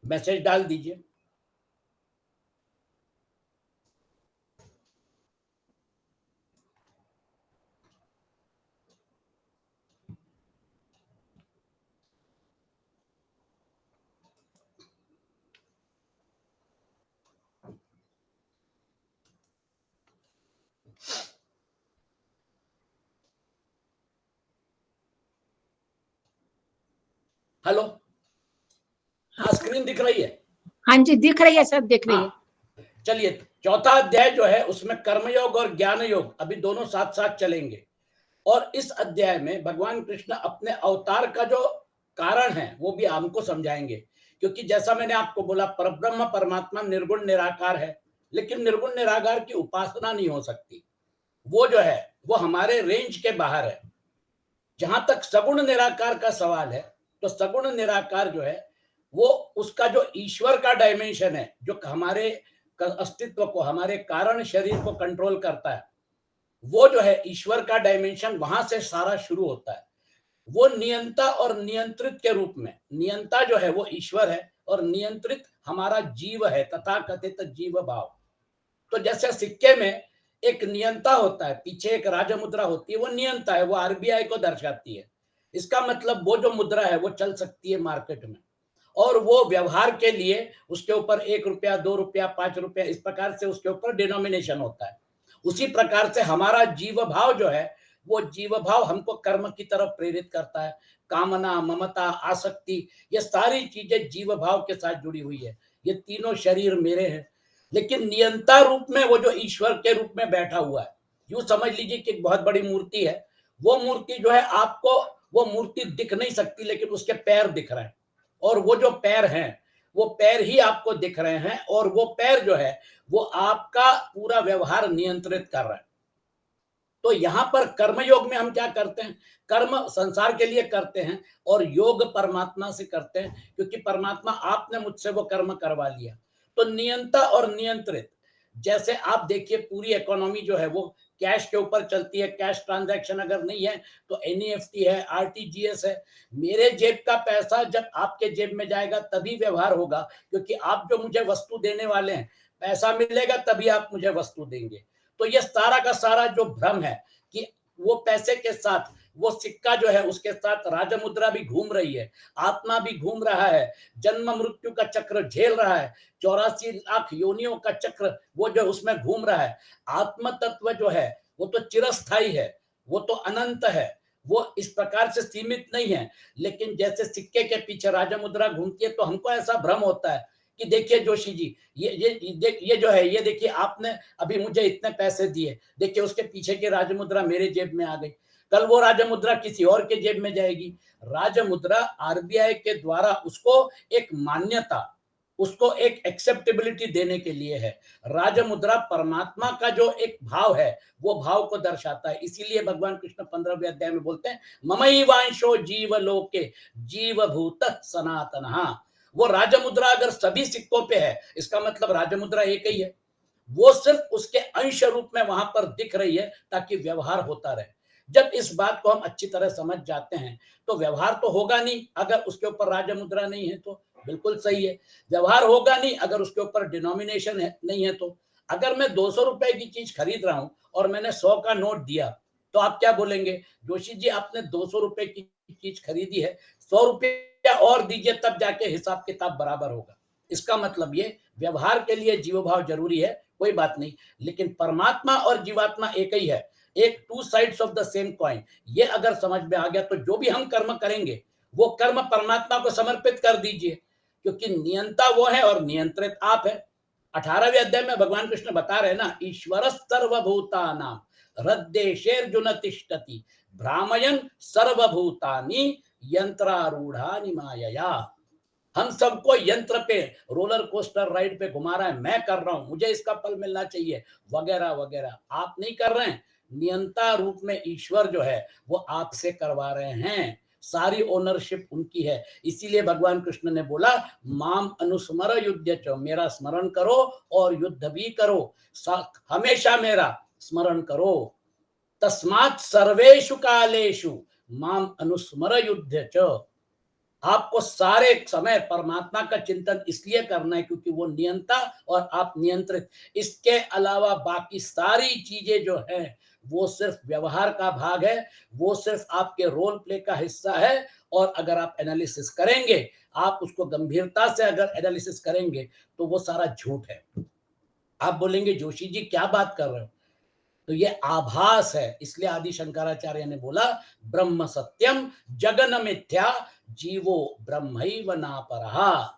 Message डाल दीजिए। Hello, हाँ स्क्रीन दिख रही है? हाँ जी दिख रही है सर, दिख रही है। चलिए, चौथा अध्याय जो है उसमें कर्मयोग और ज्ञान योग अभी दोनों साथ साथ चलेंगे। और इस अध्याय में भगवान कृष्ण अपने अवतार का जो कारण है वो भी हमको समझाएंगे, क्योंकि जैसा मैंने आपको बोला परब्रह्म परमात्मा निर्गुण निराकार है, लेकिन निर्गुण निराकार की उपासना नहीं हो सकती। वो जो है वो हमारे रेंज के बाहर है। जहां तक सगुण निराकार का सवाल है, तो सगुण निराकार जो है वो उसका जो ईश्वर का डायमेंशन है, जो हमारे अस्तित्व को, हमारे कारण शरीर को कंट्रोल करता है, वो जो है ईश्वर का डायमेंशन, वहां से सारा शुरू होता है। वो नियंता और नियंत्रित के रूप में, नियंता जो है वो ईश्वर है और नियंत्रित हमारा जीव है, तथा कथित जीव भाव। तो जैसे सिक्के में एक नियंता होता है, पीछे एक राज मुद्रा होती है, वो नियंता है, वो आरबीआई को दर्शाती है। इसका मतलब वो जो मुद्रा है वो चल सकती है मार्केट में, और वो व्यवहार के लिए उसके ऊपर 1 रुपया, 2 रुपया, 5 रुपया, इस प्रकार से उसके ऊपर डिनोमिनेशन होता है। उसी प्रकार से हमारा जीव भाव जो है, वो जीव भाव हमको कर्म की तरफ प्रेरित करता है। कामना, ममता, आसक्ति, ये सारी चीजें जीव भाव के साथ जुड़ी हुई है। ये तीनों शरीर मेरे हैं, लेकिन नियंता रूप में वो जो ईश्वर के रूप में बैठा हुआ है, यूं समझ लीजिए कि एक बहुत बड़ी मूर्ति है। वो मूर्ति जो है आपको, वो मूर्ति दिख नहीं सकती, लेकिन उसके पैर दिख रहे हैं, और वो जो पैर हैं वो पैर ही आपको दिख रहे हैं, और वो पैर जो है वो आपका पूरा व्यवहार नियंत्रित कर रहे हैं। तो यहां पर कर्म योग में हम क्या करते हैं? कर्म संसार के लिए करते हैं और योग परमात्मा से करते हैं, क्योंकि परमात्मा आपने मुझसे वो कर्म करवा लिया। तो नियंता और नियंत्रित, जैसे आप देखिए पूरी इकोनॉमी जो है वो कैश के ऊपर चलती है। कैश ट्रांजैक्शन अगर नहीं है तो एनईएफटी है, आरटीजीएस है। मेरे जेब का पैसा जब आपके जेब में जाएगा तभी व्यवहार होगा, क्योंकि आप जो मुझे वस्तु देने वाले हैं, पैसा मिलेगा तभी आप मुझे वस्तु देंगे। तो ये सारा का सारा जो भ्रम है कि वो पैसे के साथ, वो सिक्का जो है उसके साथ राजमुद्रा भी घूम रही है, आत्मा भी घूम रहा है, जन्म मृत्यु का चक्र झेल रहा है, 84 लाख योनियों का चक्र वो जो उसमें घूम रहा है। आत्म तत्व जो है वो तो चिरस्थाई है, वो तो अनंत है, वो इस प्रकार से सीमित नहीं है। लेकिन जैसे सिक्के के पीछे राजमुद्रा घूमती है, तो हमको ऐसा भ्रम होता है कि देखिए जोशी जी, ये जो है, ये देखिए आपने अभी मुझे इतने पैसे दिए, देखिए उसके पीछे की राजमुद्रा मेरे जेब में आ गई, कल वो राजमुद्रा किसी और के जेब में जाएगी। राजमुद्रा आरबीआई के द्वारा उसको एक मान्यता, उसको एक एक्सेप्टेबिलिटी देने के लिए है। राजमुद्रा परमात्मा का जो एक भाव है, वो भाव को दर्शाता है। इसीलिए भगवान कृष्ण 15वें अध्याय में बोलते हैं, ममैवांशो जीव लोके जीव भूत सनातन। वो राजमुद्रा अगर सभी सिक्कों पे है, इसका मतलब राजमुद्रा एक ही है, वो सिर्फ उसके अंश रूप में वहां पर दिख रही है ताकि व्यवहार होता रहे। जब इस बात को हम अच्छी तरह समझ जाते हैं तो व्यवहार तो होगा नहीं अगर उसके ऊपर राजमुद्रा नहीं है, तो बिल्कुल सही है। व्यवहार होगा नहीं अगर उसके ऊपर डिनोमिनेशन है नहीं है। तो अगर मैं 200 रुपए की चीज खरीद रहा हूं और मैंने 100 का नोट दिया, तो आप क्या बोलेंगे? जोशी जी आपने 200 रुपए की चीज खरीदी है, 100 रुपया और दीजिए तब जाके हिसाब किताब बराबर होगा। इसका मतलब ये व्यवहार के लिए जीव भाव जरूरी है, कोई बात नहीं, लेकिन परमात्मा और जीवात्मा एक ही है, एक two sides of the same coin. ये अगर समझ में आ गया तो जो भी हम कर्म करेंगे वो कर्म परमात्मा को समर्पित कर दीजिए, क्योंकि नियंता वो है और नियंत्रित आप है। 18वें अध्याय में भगवान कृष्ण बता रहे ना, ईश्वर सर्वभूतानाम हृदयेर्जुन तिष्ठति भ्रामयन सर्वभूतानि यंत्रारूढ़ानि मायया। हम सबको यंत्र पे, रोलर कोस्टर राइड पे घुमा रहा है, मैं कर रहा हूं, मुझे इसका फल मिलना चाहिए, वगैरह वगैरह। आप नहीं कर रहे हैं, नियंता रूप में ईश्वर जो है वो आपसे करवा रहे हैं, सारी ओनरशिप उनकी है। इसीलिए भगवान कृष्ण ने बोला, माम अनुस्मर युद्ध च, मेरा स्मरण करो और युद्ध भी करो, हमेशा मेरा स्मरण करो। तस्मात् सर्वेषु कालेषु माम अनुस्मर युद्ध च। आपको सारे समय परमात्मा का चिंतन इसलिए करना है क्योंकि वो नियंता और आप नियंत्रित। इसके अलावा बाकी सारी चीजें जो है वो सिर्फ व्यवहार का भाग है, वो सिर्फ आपके रोल प्ले का हिस्सा है। और अगर आप एनालिसिस करेंगे, आप उसको गंभीरता से अगर एनालिसिस करेंगे तो वो सारा झूठ है। आप बोलेंगे जोशी जी क्या बात कर रहे हो? तो ये आभास है। इसलिए आदि शंकराचार्य ने बोला ब्रह्म सत्यम जगन मिथ्या जीवो ब्रह्मैव नापरहा।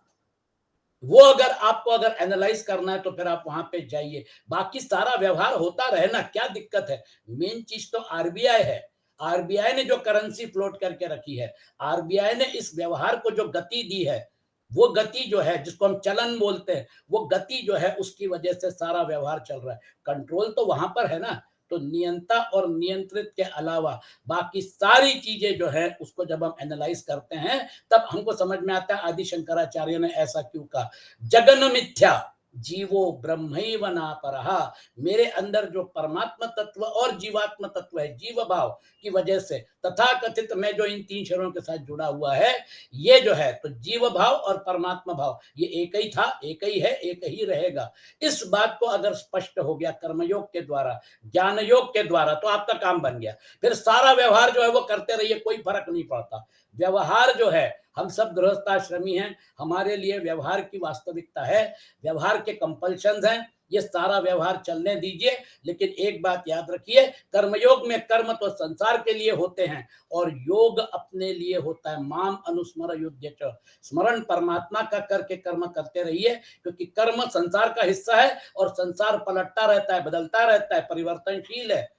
वो अगर आपको अगर एनालाइज करना है तो फिर आप वहां पे जाइए। बाकी सारा व्यवहार होता रहे ना, क्या दिक्कत है? मेन चीज तो आरबीआई है। आरबीआई ने जो करेंसी फ्लोट करके रखी है, आरबीआई ने इस व्यवहार को जो गति दी है, वो गति जो है जिसको हम चलन बोलते हैं, वो गति जो है उसकी वजह से सारा व्यवहार चल रहा है। कंट्रोल तो वहां पर है ना। तो नियंता और नियंत्रित के अलावा बाकी सारी चीजें जो है उसको जब हम एनालाइज करते हैं तब हमको समझ में आता है आदि शंकराचार्य ने ऐसा क्यों कहा। जगन मिथ्या जीवो ब्रह्मैव नापरहा। मेरे अंदर जो परमात्मा तत्व और जीवात्मा तत्व है, जीव भाव की वजह से तथा कथित मैं जो इन तीन शरीरों के साथ जुड़ा हुआ है, ये जो है तो जीव भाव और परमात्मा भाव ये एक ही था, एक ही है, एक ही रहेगा। इस बात को अगर स्पष्ट हो गया कर्मयोग के द्वारा, ज्ञान योग के द्वारा, तो आपका काम बन गया। फिर सारा व्यवहार जो है वो करते रहिए, कोई फर्क नहीं पड़ता। व्यवहार जो है, हम सब गृहस्थाश्रमी हैं, हमारे लिए व्यवहार की वास्तविकता है, व्यवहार के कंपल्शंस हैं, ये सारा व्यवहार चलने दीजिए। लेकिन एक बात याद रखिए, कर्मयोग में कर्म तो संसार के लिए होते हैं और योग अपने लिए होता है। माम अनुस्मर युध्य, स्मरण परमात्मा का करके कर्म करते रहिए, क्योंकि कर्म संसार का हिस्सा है और संसार पलटता रहता है, बदलता रहता है, परिवर्तनशील है।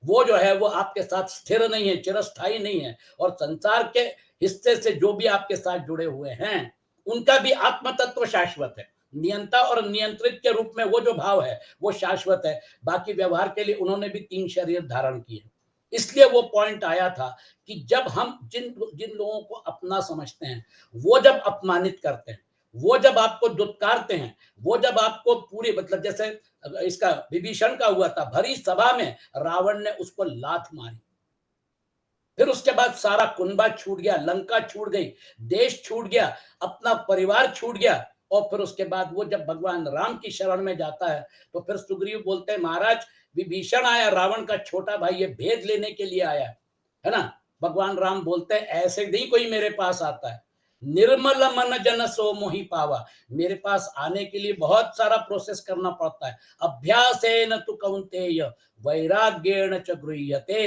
वो जो है वो आपके साथ स्थिर नहीं है, चिरस्थायी नहीं है। और संसार के हिस्से से जो भी आपके साथ जुड़े हुए हैं उनका भी आत्म तत्व शाश्वत है। नियंता और नियंत्रित के रूप में वो जो भाव है वो शाश्वत है। बाकी व्यवहार के लिए उन्होंने भी तीन शरीर धारण किए। इसलिए वो पॉइंट आया था कि जब हम जिन जिन लोगों को अपना समझते हैं, वो जब अपमानित करते हैं, वो जब आपको दुत्कारते हैं, वो जब आपको पूरी मतलब जैसे इसका विभीषण का हुआ था, भरी सभा में रावण ने उसको लात मारी। फिर उसके बाद सारा कुनबा छूट गया, लंका छूट गई, देश छूट गया, अपना परिवार छूट गया। और फिर उसके बाद वो जब भगवान राम की शरण में जाता है तो फिर सुग्रीव बोलते हैं महाराज विभीषण आया, रावण का छोटा भाई, ये भेद लेने के लिए आया है ना। भगवान राम बोलते हैं ऐसे नहीं कोई मेरे पास आता है। निर्मल मन जन सो मोहि पावा। मेरे पास आने के लिए बहुत सारा प्रोसेस करना पड़ता है। अभ्यासेन तु कौन्तेय वैराग्येण च गृह्यते।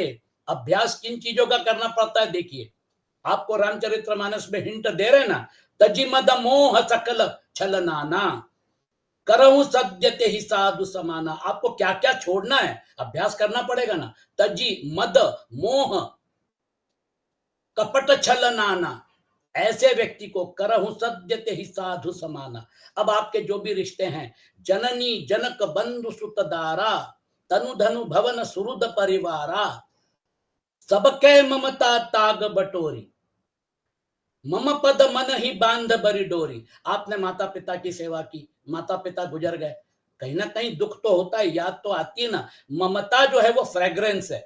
अभ्यास किन चीजों का करना पड़ता है? देखिए, आपको रामचरितमानस में हिंट दे रहे ना, तजी मद मोह सकल छल नाना करहु सद्यते ही साधु समाना। आपको क्या क्या छोड़ना है, अभ्यास करना पड़ेगा ना। तजी मद मोह कपट छल नाना, ऐसे व्यक्ति को करहु सद्यते ही साधु समाना। अब आपके जो भी रिश्ते हैं, जननी जनक बंधु सुत दारा तनु धनु भवन सुरुद परिवारा, सबके ममता ताग बटोरी मम पद मन ही बांध बरी डोरी। आपने माता पिता की सेवा की, माता पिता गुजर गए, कहीं ना कहीं दुख तो होता है, याद तो आती है ना। ममता जो है वो फ्रेग्रेंस है।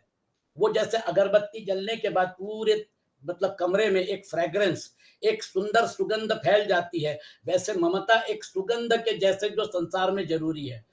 वो जैसे अगरबत्ती जलने के बाद पूरे मतलब कमरे में एक फ्रेग्रेंस, एक सुंदर सुगंध फैल जाती है, वैसे ममता एक सुगंध के जैसे जो संसार में जरूरी है।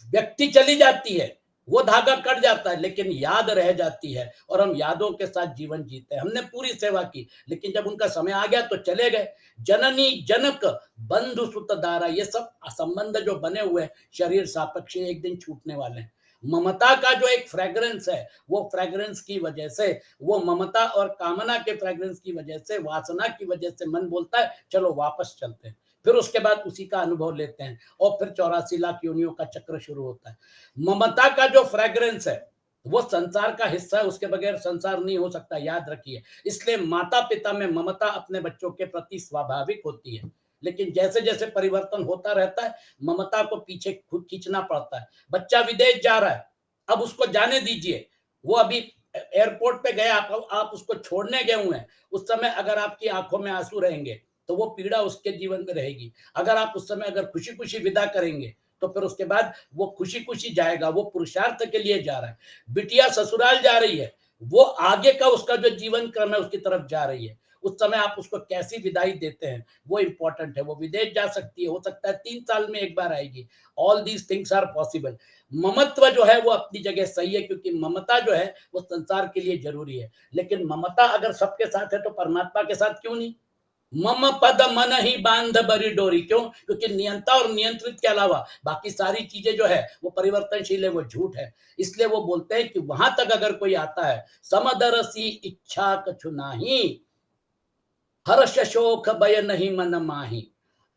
व्यक्ति चली जाती है, वो धागा कट जाता है, लेकिन याद रह जाती है और हम यादों के साथ जीवन जीते हैं। हमने पूरी सेवा की, लेकिन जब उनका समय आ गया तो चले गए। जननी जनक बंधु सुत दारा, ये सब संबंध जो बने हुए हैं शरीर सापेक्ष एक दिन छूटने वाले हैं। ममता का जो एक फ्रेग्रेंस है, वो फ्रेग्रेंस की वजह से, वो ममता और कामना के फ्रेग्रेंस की वजह से, वासना की वजह से मन बोलता है चलो वापस चलते हैं। फिर उसके बाद उसी का अनुभव लेते हैं और फिर 84 लाख योनियों का चक्र शुरू होता है। ममता का जो फ्रेग्रेंस है वो संसार का हिस्सा है, उसके बगैर संसार नहीं हो सकता, याद रखिए। इसलिए माता पिता में ममता अपने बच्चों के प्रति स्वाभाविक होती है, लेकिन जैसे जैसे परिवर्तन होता रहता है ममता को पीछे खुद खींचना पड़ता है। बच्चा विदेश जा रहा है, अब उसको जाने दीजिए। वो अभी एयरपोर्ट पे गया, आप उसको छोड़ने गए हुए हैं, उस समय अगर आपकी आंखों में आंसू रहेंगे तो वो पीड़ा उसके जीवन में रहेगी। अगर आप उस समय अगर खुशी खुशी विदा करेंगे तो फिर उसके बाद वो खुशी खुशी जाएगा, वो पुरुषार्थ के लिए जा रहा है। बिटिया ससुराल जा रही है, वो आगे का उसका जो जीवन क्रम है उसकी तरफ जा रही है। उस समय आप उसको कैसी विदाई देते हैं वो इंपॉर्टेंट है। वो विदेश जा सकती है, हो सकता है 3 साल में एक बार आएगी। All these things are possible. ममत्व जो है वो अपनी जगह सही है, क्योंकि ममता जो है वो संसार के लिए जरूरी है। लेकिन ममता अगर सबके साथ है तो परमात्मा के साथ क्यों नहीं? मम पद मन ही बांध बरी डोरी, क्यों? क्योंकि नियंता और नियंत्रित के अलावा बाकी सारी चीजें जो है वो परिवर्तनशील है, वो झूठ है। इसलिए वो बोलते हैं कि वहां तक अगर कोई आता है, समदरसी इच्छा कछु नाही, हर्ष शोक भय नहीं मन माही,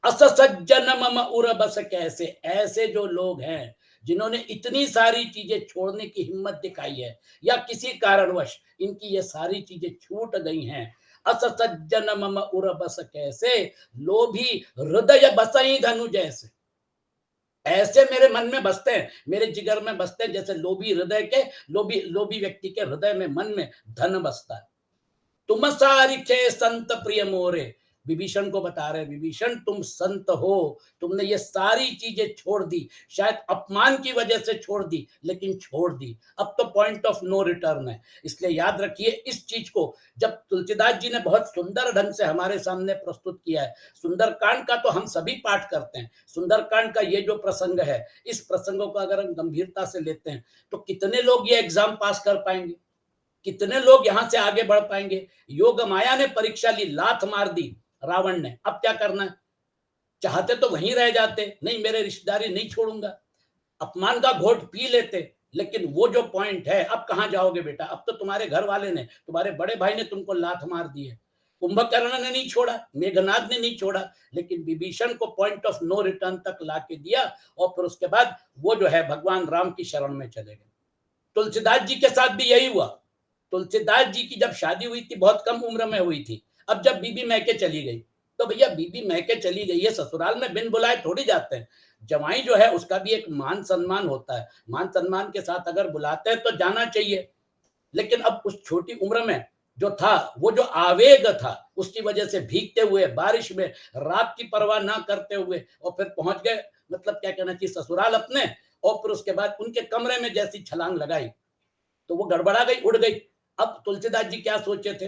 अस सज्जन मम उर बस कैसे। ऐसे जो लोग हैं जिन्होंने इतनी सारी चीजें छोड़ने की हिम्मत दिखाई है, या किसी कारणवश इनकी ये सारी चीजें छूट गई हैं, अस सज्जन मम उर बस कैसे, लोभी हृदय बसई धनु जैसे। ऐसे मेरे मन में बसते हैं, मेरे जिगर में बसते हैं, जैसे लोभी हृदय के, लोभी लोभी व्यक्ति के हृदय में, मन में धन बसता है। तुम सारिखे संत प्रिय मोरे, विभीषण को बता रहे, विभीषण तुम संत हो, तुमने ये सारी चीजें छोड़ दी, शायद अपमान की वजह से छोड़ दी, लेकिन छोड़ दी। अब तो पॉइंट ऑफ नो रिटर्न है। इसलिए याद रखिए इस चीज को। जब तुलसीदास जी ने बहुत सुंदर ढंग से हमारे सामने प्रस्तुत किया है, सुंदरकांड का तो हम सभी पाठ करते हैं, सुंदरकांड का ये जो प्रसंग है, इस प्रसंगों को अगर हम गंभीरता से लेते हैं तो कितने लोग ये एग्जाम पास कर पाएंगे, कितने लोग यहां से आगे बढ़ पाएंगे। योग माया ने परीक्षा ली, लात मार दी रावण ने, अब क्या करना है? चाहते तो वहीं रह जाते, नहीं मेरे रिश्तेदारी नहीं छोड़ूंगा, अपमान का घोट पी लेते, लेकिन वो जो पॉइंट है, अब कहां जाओगे बेटा? अब तो तुम्हारे घर वाले ने, तुम्हारे बड़े भाई ने तुमको लात मार दी है, कुंभकर्ण ने नहीं छोड़ा, मेघनाद ने नहीं छोड़ा, लेकिन विभीषण को पॉइंट ऑफ नो रिटर्न तक ला के दिया। और फिर उसके बाद वो जो है भगवान राम की शरण में चले गए। तुलसीदास जी के साथ भी यही हुआ। तुलसीदास जी की जब शादी हुई थी, बहुत कम उम्र में हुई थी। अब जब बीबी मैके चली गई, तो भैया बीबी मैके चली गई है, ससुराल में बिन बुलाए थोड़ी जाते हैं। जवाई जो है उसका भी एक मान सम्मान होता है, मान सम्मान के साथ अगर बुलाते हैं तो जाना चाहिए। लेकिन अब उस छोटी उम्र में जो था, वो जो आवेग था, उसकी वजह से भीगते हुए बारिश में, रात की परवाह ना करते हुए, और फिर पहुंच गए, मतलब क्या कहना चाहिए, ससुराल अपने। और फिर उसके बाद उनके कमरे में जैसी छलांग लगाई तो वो गड़बड़ा गई, उड़ गई। अब तुलसीदास जी क्या सोचे थे,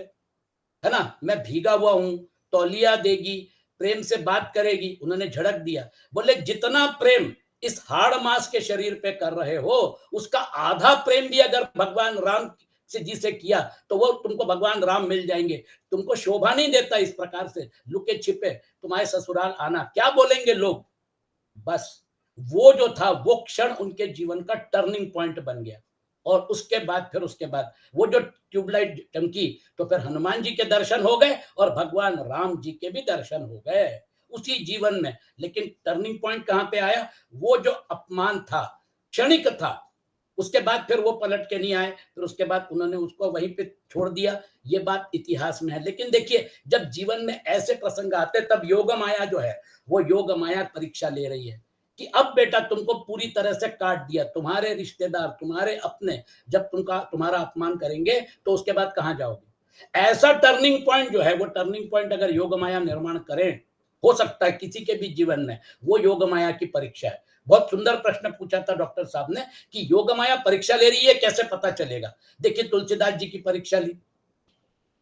है ना, मैं भीगा हुआ हूं, तौलिया देगी, प्रेम से बात करेगी, उन्होंने झड़क दिया। बोले जितना प्रेम इस हाड़ मास के शरीर पे कर रहे हो, उसका आधा प्रेम भी अगर भगवान राम से जी से किया तो वो तुमको भगवान राम मिल जाएंगे। तुमको शोभा नहीं देता इस प्रकार से लुके छिपे तुम्हारे ससुराल आना, क्या बोलेंगे लोग? बस वो जो था, वो क्षण उनके जीवन का टर्निंग पॉइंट बन गया। और उसके बाद वो जो ट्यूबलाइट चमकी, तो फिर हनुमान जी के दर्शन हो गए और भगवान राम जी के भी दर्शन हो गए उसी जीवन में। लेकिन टर्निंग पॉइंट कहां पे आया? वो जो अपमान था, क्षणिक था, उसके बाद फिर वो पलट के नहीं आए, फिर उसके बाद उन्होंने उसको वहीं पे छोड़ दिया। ये बात इतिहास में है। लेकिन देखिए, जब जीवन में ऐसे प्रसंग आते, तब योग माया जो है, वो योग माया परीक्षा ले रही है कि अब बेटा तुमको पूरी तरह से काट दिया, तुम्हारे रिश्तेदार, तुम्हारे अपने जब तुम्हारा अपमान करेंगे तो उसके बाद कहां जाओगे? ऐसा टर्निंग पॉइंट जो है, वो टर्निंग पॉइंट अगर योग माया निर्माण करें, हो सकता है किसी के भी जीवन में, वो योग माया की परीक्षा है। बहुत सुंदर प्रश्न पूछा था डॉक्टर साहब ने कि योग माया परीक्षा ले रही है, कैसे पता चलेगा? देखिए तुलसीदास जी की परीक्षा ली,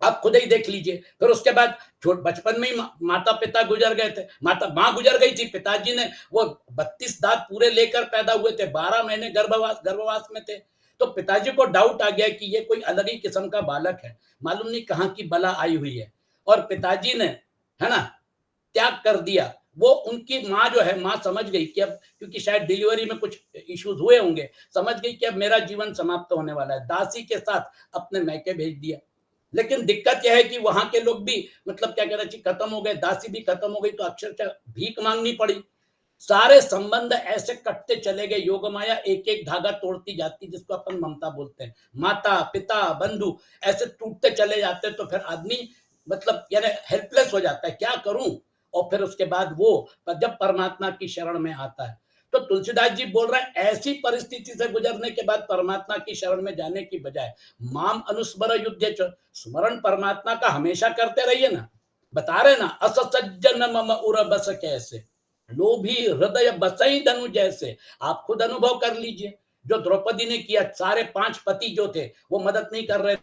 आप खुद ही देख लीजिए। फिर उसके बाद छोट बचपन में ही माता पिता गुजर गए थे, माँ गुजर गई थी, पिताजी ने वो 32 दांत पूरे लेकर पैदा हुए थे, 12 महीने गर्भवास में थे। तो पिताजी को डाउट आ गया कि ये कोई अलग ही किस्म का बालक है, मालूम नहीं कहाँ की बला आई हुई है। और पिताजी ने, है ना, त्याग कर दिया। वो उनकी माँ जो है, माँ समझ गई कि अब, क्योंकि शायद डिलीवरी में कुछ इश्यूज हुए होंगे, समझ गई कि अब मेरा जीवन समाप्त होने वाला है, दासी के साथ अपने मैके भेज दिया। लेकिन दिक्कत यह है कि वहां के लोग भी, मतलब क्या कहना चाहिए, खत्म हो गए, दासी भी खत्म हो गई, तो अक्षरशः भीख मांगनी पड़ी। सारे संबंध ऐसे कटते चले गए, योग माया एक एक धागा तोड़ती जाती, जिसको अपन ममता बोलते हैं। माता पिता बंधु ऐसे टूटते चले जाते, तो फिर आदमी, मतलब यानी हेल्पलेस हो जाता है, क्या करूं? और फिर उसके बाद वो जब परमात्मा की शरण में आता है, तो तुलसीदास जी बोल रहे हैं, ऐसी परिस्थिति से गुजरने के बाद परमात्मा की शरण में जाने की बजाय माम अनुस्मर युद्धे च, स्मरण परमात्मा का हमेशा करते रहिए ना। बता रहे ना, अस सज्जन मम उर बस कैसे, लोभी हृदय बसई धनु जैसे। आप खुद अनुभव कर लीजिए, जो द्रौपदी ने किया, सारे 5 पति जो थे वो मदद नहीं कर रहे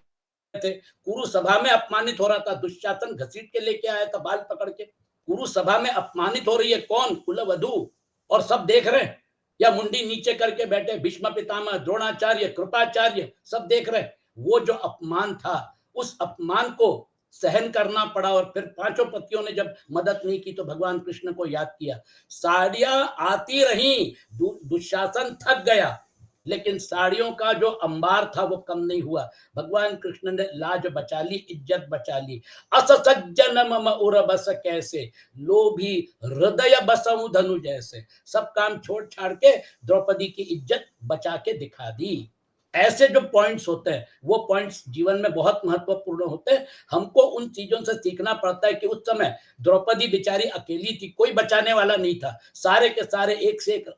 थे, कुरु सभा में अपमानित हो रहा था, दुशासन घसीट के लेके आया था बाल पकड़ के। कुरु सभा में अपमानित हो रही है कौन? कुलवधु, और सब देख रहे हैं, या मुंडी नीचे करके बैठे भीष्म पितामह, द्रोणाचार्य, कृपाचार्य, सब देख रहे हैं। वो जो अपमान था, उस अपमान को सहन करना पड़ा, और फिर पांचों पतियों ने जब मदद नहीं की तो भगवान कृष्ण को याद किया। साड़ियां आती रही, दुशासन थक गया, लेकिन साड़ियों का जो अंबार था वो कम नहीं हुआ। भगवान कृष्ण ने लाज बचा ली, इज्जत बचा ली। अस सज्जन मम उर बस कैसे, लोभी हृदय बसऊ धनु जैसे। सब काम छोड़ छाड़ के द्रौपदी की इज्जत बचा के दिखा दी। ऐसे जो पॉइंट्स होते हैं, वो पॉइंट्स जीवन में बहुत महत्वपूर्ण होते हैं। हमको उन चीजों से सीखना पड़ता है कि उस समय द्रौपदी बेचारी अकेली थी, कोई बचाने वाला नहीं था। सारे के सारे एक से एक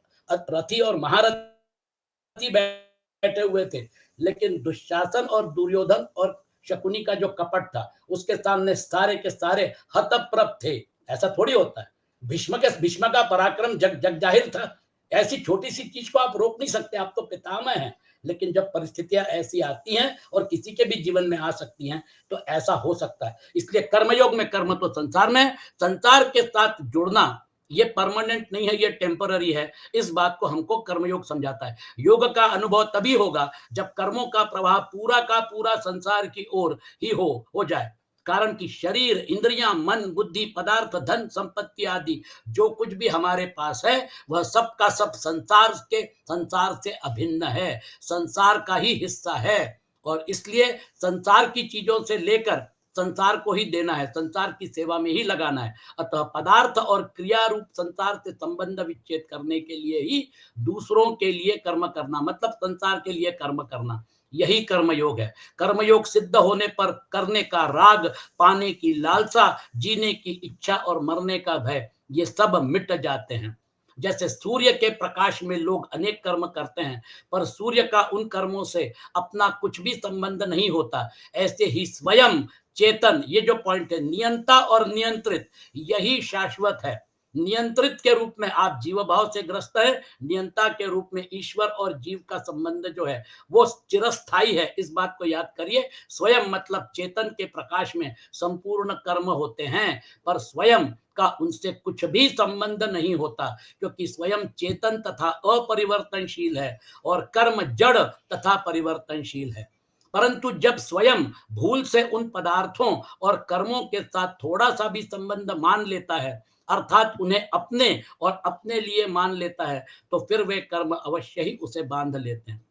रथी और महारथी बैठे हुए थे, लेकिन दुशासन और दुर्योधन और शकुनी का जो कपट था, उसके सामने सारे के सारे हतप्रभ थे। ऐसा थोड़ी होता है। भीष्म का पराक्रम जग जग जाहिर था। ऐसी छोटी सी चीज को आप रोक नहीं सकते, आप तो पितामह हैं। लेकिन जब परिस्थितियां ऐसी आती हैं, और किसी के भी जीवन में आ सकती हैं, तो ऐसा हो सकता है। इसलिए कर्मयोग में, कर्म तो संसार में, संसार के साथ जुड़ना ये परमानेंट नहीं है, ये टेम्पररी है। इस बात को हमको कर्मयोग समझाता है। योग का अनुभव तभी होगा जब कर्मों का प्रभाव पूरा का पूरा संसार की ओर ही हो जाए। कारण कि शरीर, इंद्रियां, मन, बुद्धि, पदार्थ, धन, संपत्ति आदि जो कुछ भी हमारे पास है, वह सब का सब संसार से अभिन्न है, संसार का ही हिस्सा है। और इसलिए संसार की चीजों से लेकर संसार को ही देना है, संसार की सेवा में ही लगाना है। अतः पदार्थ और क्रिया रूप संसार से संबंध विच्छेद करने के लिए ही दूसरों के लिए कर्म करना, मतलब संसार के लिए कर्म करना, यही कर्मयोग है। कर्मयोग सिद्ध होने पर करने का राग, पाने की लालसा, जीने की इच्छा और मरने का भय, ये सब मिट जाते हैं। जैसे सूर्य के प्रकाश में लोग अनेक कर्म करते हैं, पर सूर्य का उन कर्मों से अपना कुछ भी संबंध नहीं होता, ऐसे ही स्वयं चेतन, ये जो पॉइंट है, नियंता और नियंत्रित, यही शाश्वत है। नियंत्रित के रूप में आप जीव भाव से ग्रस्त है, नियंता के रूप में ईश्वर और जीव का संबंध जो है वो चिरस्थाई है। इस बात को याद करिए। स्वयं मतलब चेतन के प्रकाश में संपूर्ण कर्म होते हैं, पर स्वयं का उनसे कुछ भी संबंध नहीं होता, क्योंकि स्वयं चेतन तथा अपरिवर्तनशील है और कर्म जड़ तथा परिवर्तनशील है। परंतु जब स्वयं भूल से उन पदार्थों और कर्मों के साथ थोड़ा सा भी संबंध मान लेता है, अर्थात उन्हें अपने और अपने लिए मान लेता है, तो फिर वे कर्म अवश्य ही उसे बांध लेते हैं।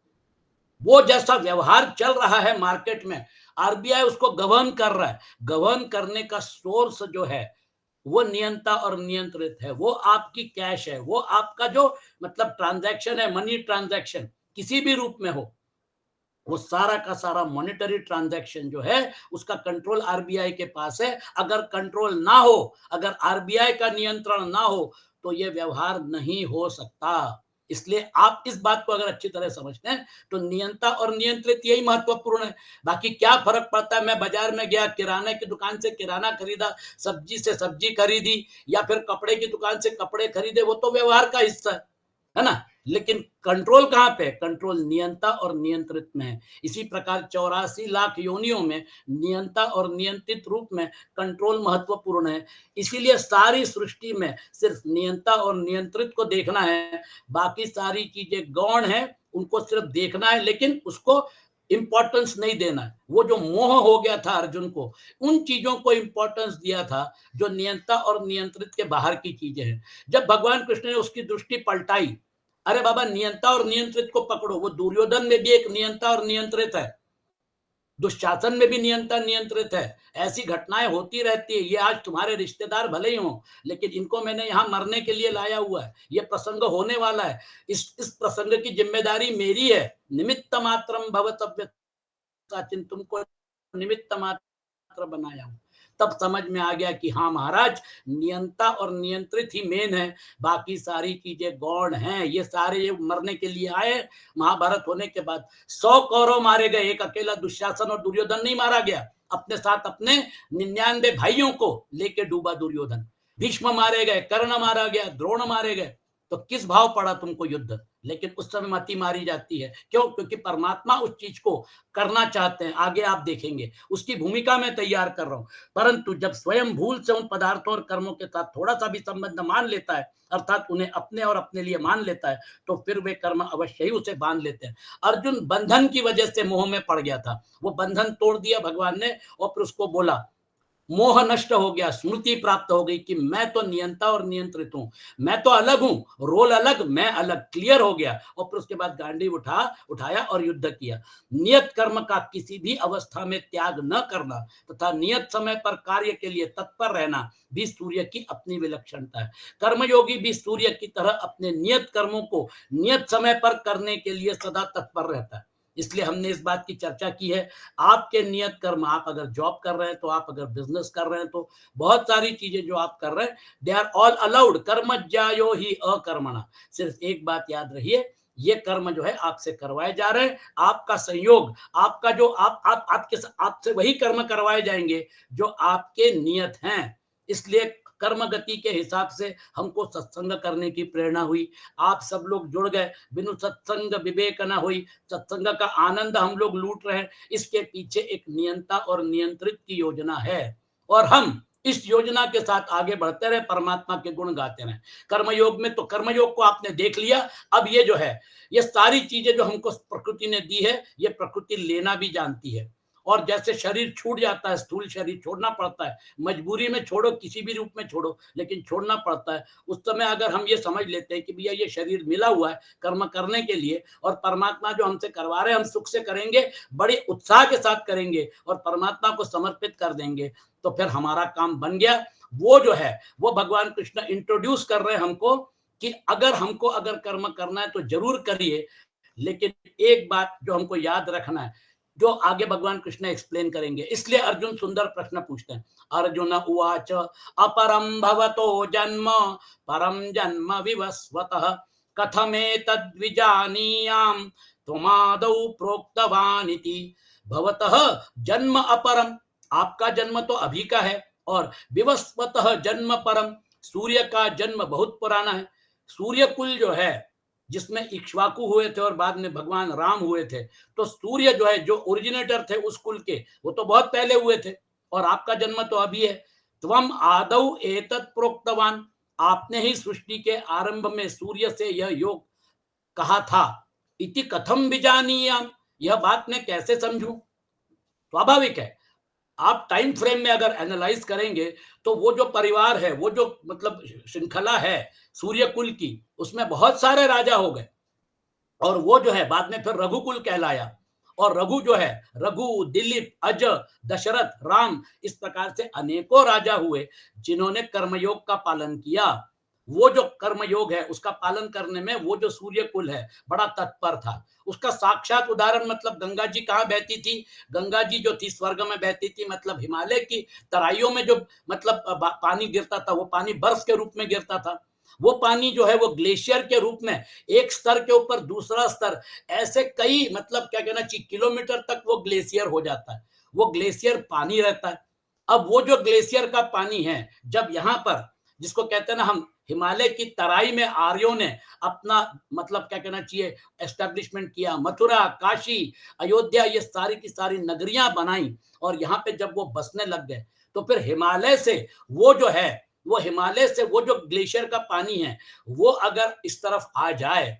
वो जैसा व्यवहार चल रहा है मार्केट में, आरबीआई उसको गवर्न कर रहा है। गवर्न करने का सोर्स जो है वो नियंता और नियंत्रित है। वो आपकी कैश है, वो आपका जो मतलब ट्रांजैक्शन है, मनी ट्रांजैक्शन किसी भी रूप में हो, वो सारा का सारा मॉनेटरी ट्रांजैक्शन जो है उसका कंट्रोल आरबीआई के पास है। अगर कंट्रोल ना हो, अगर आरबीआई का नियंत्रण ना हो, तो ये व्यवहार नहीं हो सकता। इसलिए आप इस बात को अगर अच्छी तरह समझते हैं, तो नियंता और नियंत्रित यही महत्वपूर्ण है। बाकी क्या फर्क पड़ता है, मैं बाजार में गया, किराने की दुकान से किराना खरीदा, सब्जी से सब्जी खरीदी, या फिर कपड़े की दुकान से कपड़े खरीदे, वो तो व्यवहार का हिस्सा है ना। लेकिन कंट्रोल कहां पे? कंट्रोल नियंता और नियंत्रित में है। इसी प्रकार 84 लाख योनियों में नियंता और नियंत्रित रूप में कंट्रोल महत्वपूर्ण है। इसीलिए सारी सृष्टि में सिर्फ नियंता और नियंत्रित को देखना है, बाकी सारी चीजें गौण है, उनको सिर्फ देखना है, लेकिन उसको इंपॉर्टेंस नहीं देना है। वो जो मोह हो गया था अर्जुन को, उन चीजों को इंपॉर्टेंस दिया था जो नियंता और नियंत्रित के बाहर की चीजें हैं। जब भगवान कृष्ण ने उसकी दृष्टि पलटाई, अरे बाबा नियंता और नियंत्रित को पकड़ो, वो दुर्योधन में भी एक नियंता और नियंत्रित है, दुशासन में भी नियंता नियंत्रित है। ऐसी घटनाएं होती रहती है। ये आज तुम्हारे रिश्तेदार भले ही हों, लेकिन इनको मैंने यहाँ मरने के लिए लाया हुआ है, ये प्रसंग होने वाला है। इस प्रसंग की जिम्मेदारी मेरी है। निमित्त मात्रम भवतव्य साचिन, तुमको निमित्त मात्र बनाया हूं। तब समझ में आ गया कि हाँ महाराज, नियंता और नियंत्रित ही मेन है, बाकी सारी चीजें गौण हैं। ये सारे ये मरने के लिए आए। महाभारत होने के बाद 100 कौरव मारे गए, एक अकेला दुशासन और दुर्योधन नहीं मारा गया। अपने साथ अपने 99 भाइयों को लेके डूबा दुर्योधन। भीष्म मारे गए, कर्ण मारा गया, द्रोण मारे गए। तो किस भाव पड़ा तुमको युद्ध? लेकिन उस समय मति मारी जाती है। क्यों? क्योंकि परमात्मा उस चीज को करना चाहते हैं। आगे आप देखेंगे, उसकी भूमिका मैं तैयार कर रहा हूं। परंतु जब स्वयं भूल से उन पदार्थों और कर्मों के साथ थोड़ा सा भी संबंध मान लेता है, अर्थात उन्हें अपने और अपने लिए मान लेता है, तो फिर वे कर्म अवश्य ही उसे बांध लेते हैं। अर्जुन बंधन की वजह से मोह में पड़ गया था, वो बंधन तोड़ दिया भगवान ने, और फिर उसको बोला, मोह नष्ट हो गया, स्मृति प्राप्त हो गई कि मैं तो नियंता और नियंत्रित हूं, मैं तो अलग हूं, रोल अलग, मैं अलग, क्लियर हो गया। और फिर उसके बाद गांडी उठाया और युद्ध किया। नियत कर्म का किसी भी अवस्था में त्याग न करना तथा नियत समय पर कार्य के लिए तत्पर रहना भी सूर्य की अपनी विलक्षणता है। कर्मयोगी भी सूर्य की तरह अपने नियत कर्मों को नियत समय पर करने के लिए सदा तत्पर रहता है। इसलिए हमने इस बात की चर्चा की है, आपके नियत कर्म, आप अगर जॉब कर रहे हैं तो, आप अगर बिजनेस कर रहे हैं तो, बहुत सारी चीजें जो आप कर रहे हैं, दे आर ऑल अलाउड। कर्म ज्यायो ही अकर्मणा। सिर्फ एक बात याद रहिए, ये कर्म जो है आपसे करवाए जा रहे हैं, आपका संयोग, आपका जो आपसे वही कर्म करवाए जाएंगे जो आपके नियत हैं। इसलिए कर्म गति के हिसाब से हमको सत्संग करने की प्रेरणा हुई, आप सब लोग जुड़ गए। बिनु सत्संग विवेक न हुई, सत्संग का आनंद हम लोग लूट रहे हैं। इसके पीछे एक नियंता और नियंत्रित की योजना है, और हम इस योजना के साथ आगे बढ़ते रहे, परमात्मा के गुण गाते रहे। कर्मयोग में तो कर्मयोग को आपने देख लिया। अब ये जो है, ये सारी चीजें जो हमको प्रकृति ने दी है, ये प्रकृति लेना भी जानती है। और जैसे शरीर छूट जाता है, स्थूल शरीर छोड़ना पड़ता है, मजबूरी में छोड़ो, किसी भी रूप में छोड़ो, लेकिन छोड़ना पड़ता है। उस समय अगर हम ये समझ लेते हैं कि भैया ये शरीर मिला हुआ है कर्म करने के लिए, और परमात्मा जो हमसे करवा रहे हैं, हम सुख से करेंगे, बड़े उत्साह के साथ करेंगे और परमात्मा को समर्पित कर देंगे, तो फिर हमारा काम बन गया। वो जो है, वो भगवान कृष्ण इंट्रोड्यूस कर रहे हैं हमको कि अगर कर्म करना है तो जरूर करिए, लेकिन एक बात जो हमको याद रखना है, जो आगे भगवान कृष्ण एक्सप्लेन करेंगे। इसलिए अर्जुन सुंदर प्रश्न पूछते हैं। अर्जुन उवाच अपरम भवतो जन्म परम जन्म विवस्वतः कथमेतद्विजानीयाम त्वमादौ प्रोक्तवान इति। भवतः जन्म अपरम, आपका जन्म तो अभी का है, और विवस्वतः जन्म परम, सूर्य का जन्म बहुत पुराना है। सूर्य कुल जो है, जिसमें इक्ष्वाकु हुए थे और बाद में भगवान राम हुए थे, तो सूर्य जो है, जो ओरिजिनेटर थे उस कुल के, वो तो बहुत पहले हुए थे, और आपका जन्म तो अभी है। त्वम आदौ एतत् प्रोक्तवान, आपने ही सृष्टि के आरंभ में सूर्य से यह योग कहा था। इति कथम विजानीयाम, यह बात मैं कैसे समझूं? स्वाभाविक है, आप टाइम फ्रेम में अगर एनालाइज करेंगे तो वो जो परिवार है, वो जो मतलब श्रृंखला है सूर्य कुल की, उसमें बहुत सारे राजा हो गए, और वो जो है बाद में फिर रघुकुल कहलाया। और रघु जो है, रघु, दिलीप, अज, दशरथ, राम, इस प्रकार से अनेकों राजा हुए जिन्होंने कर्मयोग का पालन किया। वो जो कर्मयोग है उसका पालन करने में वो जो सूर्य कुल है बड़ा तत्पर था। उसका साक्षात उदाहरण मतलब गंगा जी कहाँ बहती थी? गंगा जी जो थी स्वर्ग में बहती थी, मतलब हिमालय की तराइयों में जो मतलब पानी गिरता था, वो पानी बर्फ के रूप में गिरता था। वो पानी जो है वो ग्लेशियर के रूप में एक स्तर के ऊपर दूसरा स्तर, ऐसे कई मतलब क्या कहना चाहिए किलोमीटर तक वो ग्लेशियर हो जाता है। वो ग्लेशियर पानी रहता है। अब वो जो ग्लेशियर का पानी है, जब यहाँ पर जिसको कहते हैं ना हम, हिमालय की तराई में आर्यों ने अपना मतलब क्या कहना चाहिए एस्टेब्लिशमेंट किया, मथुरा, काशी, अयोध्या, ये सारी की सारी नगरियां बनाई, और यहाँ पे जब वो बसने लग गए, तो फिर हिमालय से वो जो है, वो हिमालय से वो जो ग्लेशियर का पानी है, वो अगर इस तरफ आ जाए,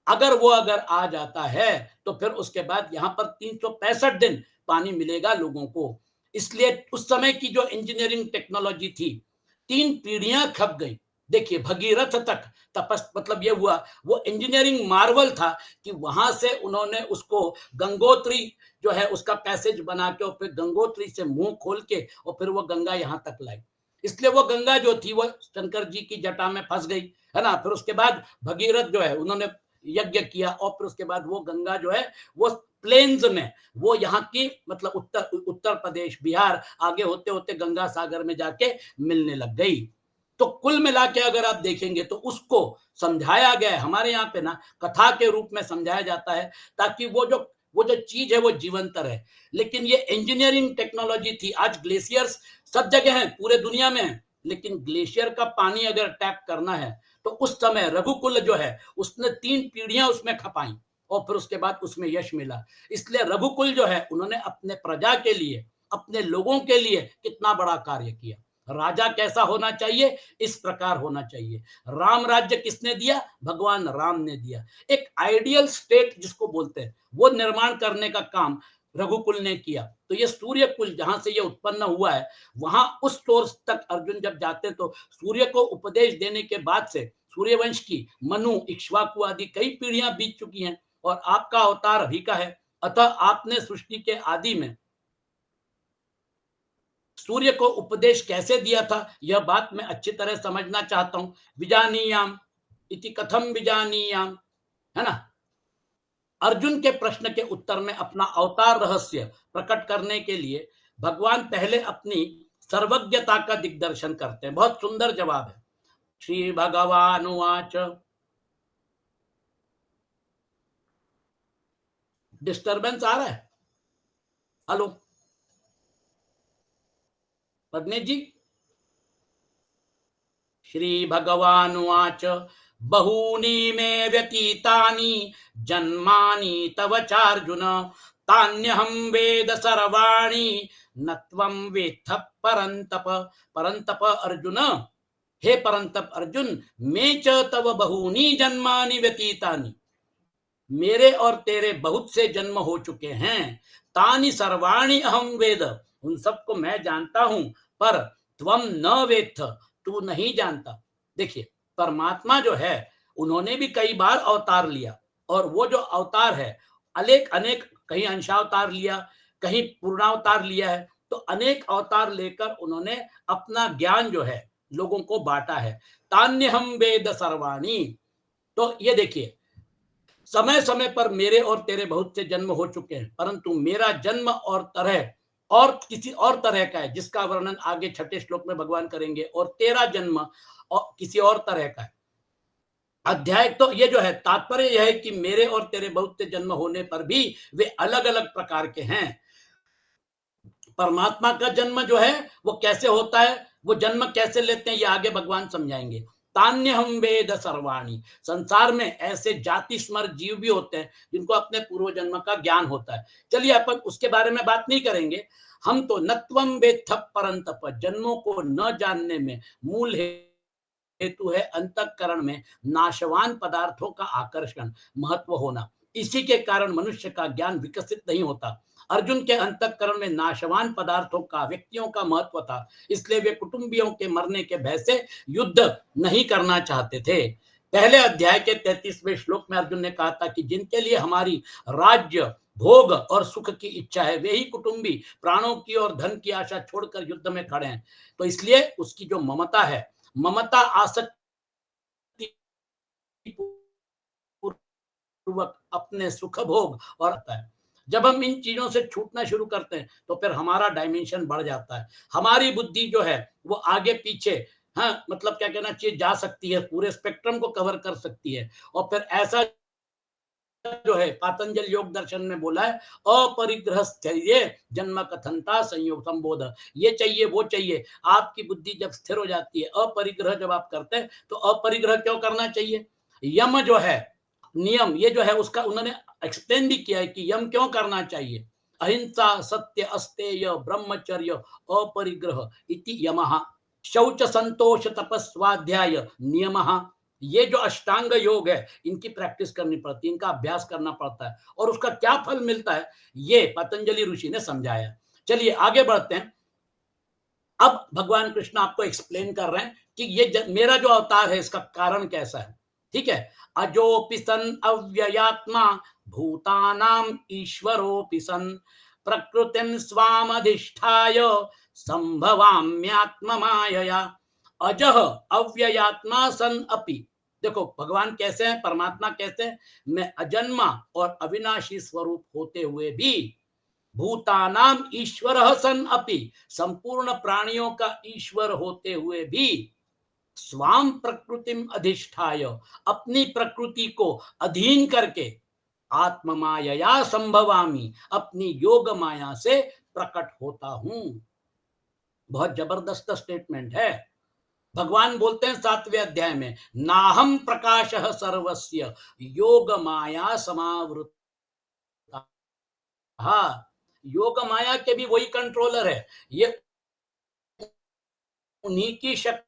अगर आ जाता है, तो फिर उसके बाद यहाँ पर 365 दिन पानी मिलेगा लोगों को। इसलिए उस समय की जो इंजीनियरिंग टेक्नोलॉजी थी, 3 पीढ़ियां खप गई। देखिए भगीरथ तक तपस मतलब ये हुआ, वो इंजीनियरिंग मार्वल था कि वहां से उन्होंने उसको गंगोत्री जो है उसका पैसेज बना के, और फिर गंगोत्री से मुंह खोल के, और फिर वो गंगा यहाँ तक लाई। इसलिए वो गंगा जो थी वो शंकर जी की जटा में फंस गई, है ना। फिर उसके बाद भगीरथ जो है उन्होंने यज्ञ किया, और फिर उसके बाद वो गंगा जो है वो प्लेन्स में, वो यहाँ की मतलब उत्तर प्रदेश, बिहार, आगे होते होते गंगा सागर में जाके मिलने लग गई। तो कुल मिला के अगर आप देखेंगे तो उसको समझाया गया है हमारे यहाँ पे ना, कथा के रूप में समझाया जाता है, ताकि वो जो चीज है वो जीवंत रहे। लेकिन ये इंजीनियरिंग टेक्नोलॉजी थी। आज ग्लेशियर्स सब जगह हैं, पूरे दुनिया में है, लेकिन ग्लेशियर का पानी अगर टैप करना है तो उस समय रघुकुल जो है उसने 3 पीढ़ियां उसमें खपाई और फिर उसके बाद उसमें यश मिला। इसलिए रघुकुल जो है उन्होंने अपने प्रजा के लिए, अपने लोगों के लिए कितना बड़ा कार्य किया। राजा कैसा होना चाहिए? इस प्रकार होना चाहिए। राम राज्य किसने दिया? भगवान राम ने दिया। एक आइडियल स्टेट जिसको बोलते हैं वो निर्माण करने का काम रघुकुल ने किया। तो ये सूर्य कुल जहां से ये उत्पन्न हुआ है, वहां उस सोर्स तक अर्जुन जब जाते हैं तो सूर्य को उपदेश देने के बाद से सूर्यवंश की मनु, इक्ष्वाकु आदि कई पीढ़ियां बीत चुकी हैं और आपका अवतार अभी का है। अतः आपने सृष्टि के आदि में सूर्य को उपदेश कैसे दिया था, यह बात मैं अच्छी तरह समझना चाहता हूं। विजानीयाम इति कथम विजानीयाम, है ना। अर्जुन के प्रश्न के उत्तर में अपना अवतार रहस्य प्रकट करने के लिए भगवान पहले अपनी सर्वज्ञता का दिग्दर्शन करते हैं। बहुत सुंदर जवाब है। श्री भगवान उवाच, डिस्टरबेंस आ रहा है? हेलो पद्मेश जी। श्री भगवान उवाच, बहूनि मे व्यतीतानि जन्मानि तव चार्जुन, तान्यहं वेद सर्वाणि न त्वं वेत्थ परन्तप। परन्तप अर्जुन, हे परंतप अर्जुन, मैं च तव बहूनि जन्मानि व्यतीतानि, मेरे और तेरे बहुत से जन्म हो चुके हैं। तानि सर्वाणि अहम वेद, उन सबको मैं जानता हूं, पर त्वम न वेत्थ, तू नहीं जानता। देखिए परमात्मा जो है उन्होंने भी कई बार अवतार लिया और वो जो अवतार है अनेक अनेक, कहीं अंशावतार लिया, कहीं पूर्णावतार लिया है। तो अनेक अवतार लेकर उन्होंने अपना ज्ञान जो है लोगों को बांटा है। तान्य हम वेद सर्वाणी, तो ये देखिए समय समय पर मेरे और तेरे बहुत से जन्म हो चुके हैं, परंतु मेरा जन्म और तरह और किसी और तरह का है जिसका वर्णन आगे 6 श्लोक में भगवान करेंगे, और तेरा जन्म और किसी और तरह का है। अध्याय तो ये जो है तात्पर्य यह है कि मेरे और तेरे बहुत से जन्म होने पर भी वे अलग अलग प्रकार के हैं। परमात्मा का जन्म जो है वो कैसे होता है, वो जन्म कैसे लेते हैं, ये आगे भगवान समझाएंगे। तान्य हम वेद सर्वाणी, संसार में ऐसे जाति स्मर जीव भी होते हैं जिनको अपने पूर्व जन्म का ज्ञान होता है। चलिए अपन उसके बारे में बात नहीं करेंगे। हम तो नत्वम वेत्थ परंतप, जन्मों को न जानने में मूल हेतु है अंतःकरण में नाशवान पदार्थों का आकर्षण, महत्व होना। इसी के कारण मनुष्य का ज्ञान विकसित नहीं होता। अर्जुन के अंतःकरण में नाशवान पदार्थों का, व्यक्तियों का महत्व था, इसलिए वे कुटुंबियों के मरने के भय से युद्ध नहीं करना चाहते थे। पहले अध्याय के 33वें श्लोक में अर्जुन ने कहा था कि जिनके लिए हमारी राज्य, भोग और सुख की इच्छा है, वे ही कुटुंबी प्राणों की और धन की आशा छोड़कर युद्ध में खड़े हैं। तो इसलिए उसकी जो ममता है, ममता आसक्ति पूर्वक अपने सुख भोग और आता है। जब हम इन चीजों से छूटना शुरू करते हैं तो फिर हमारा डायमेंशन बढ़ जाता है, हमारी बुद्धि जो है वो आगे पीछे, हाँ मतलब क्या कहना चाहिए, जा सकती है, पूरे स्पेक्ट्रम को कवर कर सकती है। और फिर ऐसा जो है पातंजल योग दर्शन में बोला है, अपरिग्रह स्थैर्य जन्म कथनता संयोग संबोध, ये चाहिए वो चाहिए। आपकी बुद्धि जब स्थिर हो जाती है, अपरिग्रह जब आप करते हैं, तो अपरिग्रह क्यों करना चाहिए? यम जो है, नियम, ये जो है उसका उन्होंने एक्सप्लेन भी किया है कि यम क्यों करना चाहिए। अहिंसा सत्य अस्तेय ब्रह्मचर्य अपरिग्रह इति यमः, शौच संतोष तपस्वाध्याय नियमः। ये जो अष्टांग योग है इनकी प्रैक्टिस करनी पड़ती है, इनका अभ्यास करना पड़ता है, और उसका क्या फल मिलता है ये पतंजलि ऋषि ने समझाया। चलिए आगे बढ़ते हैं। अब भगवान कृष्ण आपको एक्सप्लेन कर रहे हैं कि ये मेरा जो अवतार है इसका कारण कैसा है। ठीक है, अजोपि सन अव्ययात्मा भूतानाम ईश्वरोपि सन प्रकृतिम स्वाम अधिष्ठाय संभवाम्यात्म मायया। अजह अव्ययात्मा सन अपि, देखो भगवान कैसे हैं, परमात्मा कैसे हैं, मैं अजन्मा और अविनाशी स्वरूप होते हुए भी, भूतानाम ईश्वर सन अपि, संपूर्ण प्राणियों का ईश्वर होते हुए भी, स्वाम प्रकृतिम अधिष्ठाय, अपनी प्रकृति को अधीन करके, आत्म माया संभवामी, अपनी योग माया से प्रकट होता हूं। बहुत जबरदस्त स्टेटमेंट है। भगवान बोलते हैं 7वें अध्याय में, नाहम प्रकाशः सर्वस्य योग माया समावृत। हाँ, योग माया के भी वही कंट्रोलर है। ये उन्हीं की शक्ति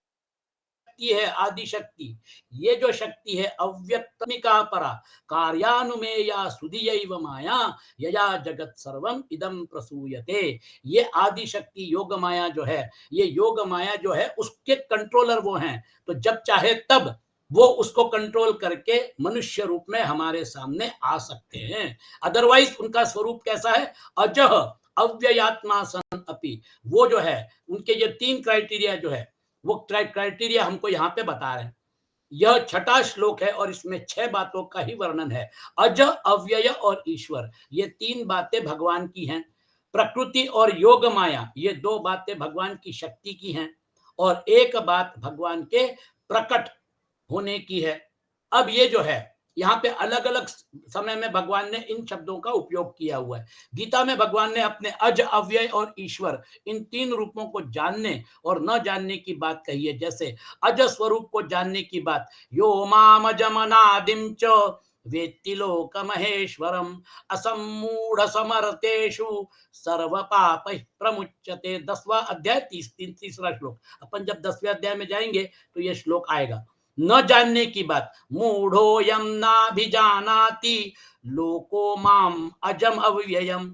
है, आदि शक्ति। ये जो शक्ति है अव्यक्तमिका परा कार्यानुमेया सुधियैव माया यया जगत सर्वम इदम प्रसूयते। ये आदि शक्ति योग माया जो है, ये योग माया जो है उसके कंट्रोलर वो हैं। तो जब चाहे तब वो उसको कंट्रोल करके मनुष्य रूप में हमारे सामने आ सकते हैं। अदरवाइज उनका स्वरूप कैसा है? अजह अव्ययात्मा सन अपि। वो जो है उनके ये 3 क्राइटेरिया जो है वो क्राइटेरिया हमको यहाँ पे बता रहे हैं। यह छठा श्लोक है और इसमें 6 बातों का ही वर्णन है। अज, अव्यय और ईश्वर, ये 3 बातें भगवान की हैं। प्रकृति और योग माया, ये 2 बातें भगवान की शक्ति की हैं और एक बात भगवान के प्रकट होने की है। अब ये जो है यहाँ पे अलग अलग समय में भगवान ने इन शब्दों का उपयोग किया हुआ है। गीता में भगवान ने अपने अज, अव्यय और ईश्वर इन 3 रूपों को जानने और न जानने की बात कही है। जैसे अज स्वरूप को जानने की बात, यो माम अजमनादिम च वेत्ति लोक महेश्वरम असमूढ़ समर्थेषु सर्व पाप प्रमुच्यते। 10वां अध्याय 3रा श्लोक। अपन जब 10वें अध्याय में जाएंगे तो ये श्लोक आएगा। न जानने की बात, मूढ़ो यम नाभिजानाति लोको माम अजम अव्ययम।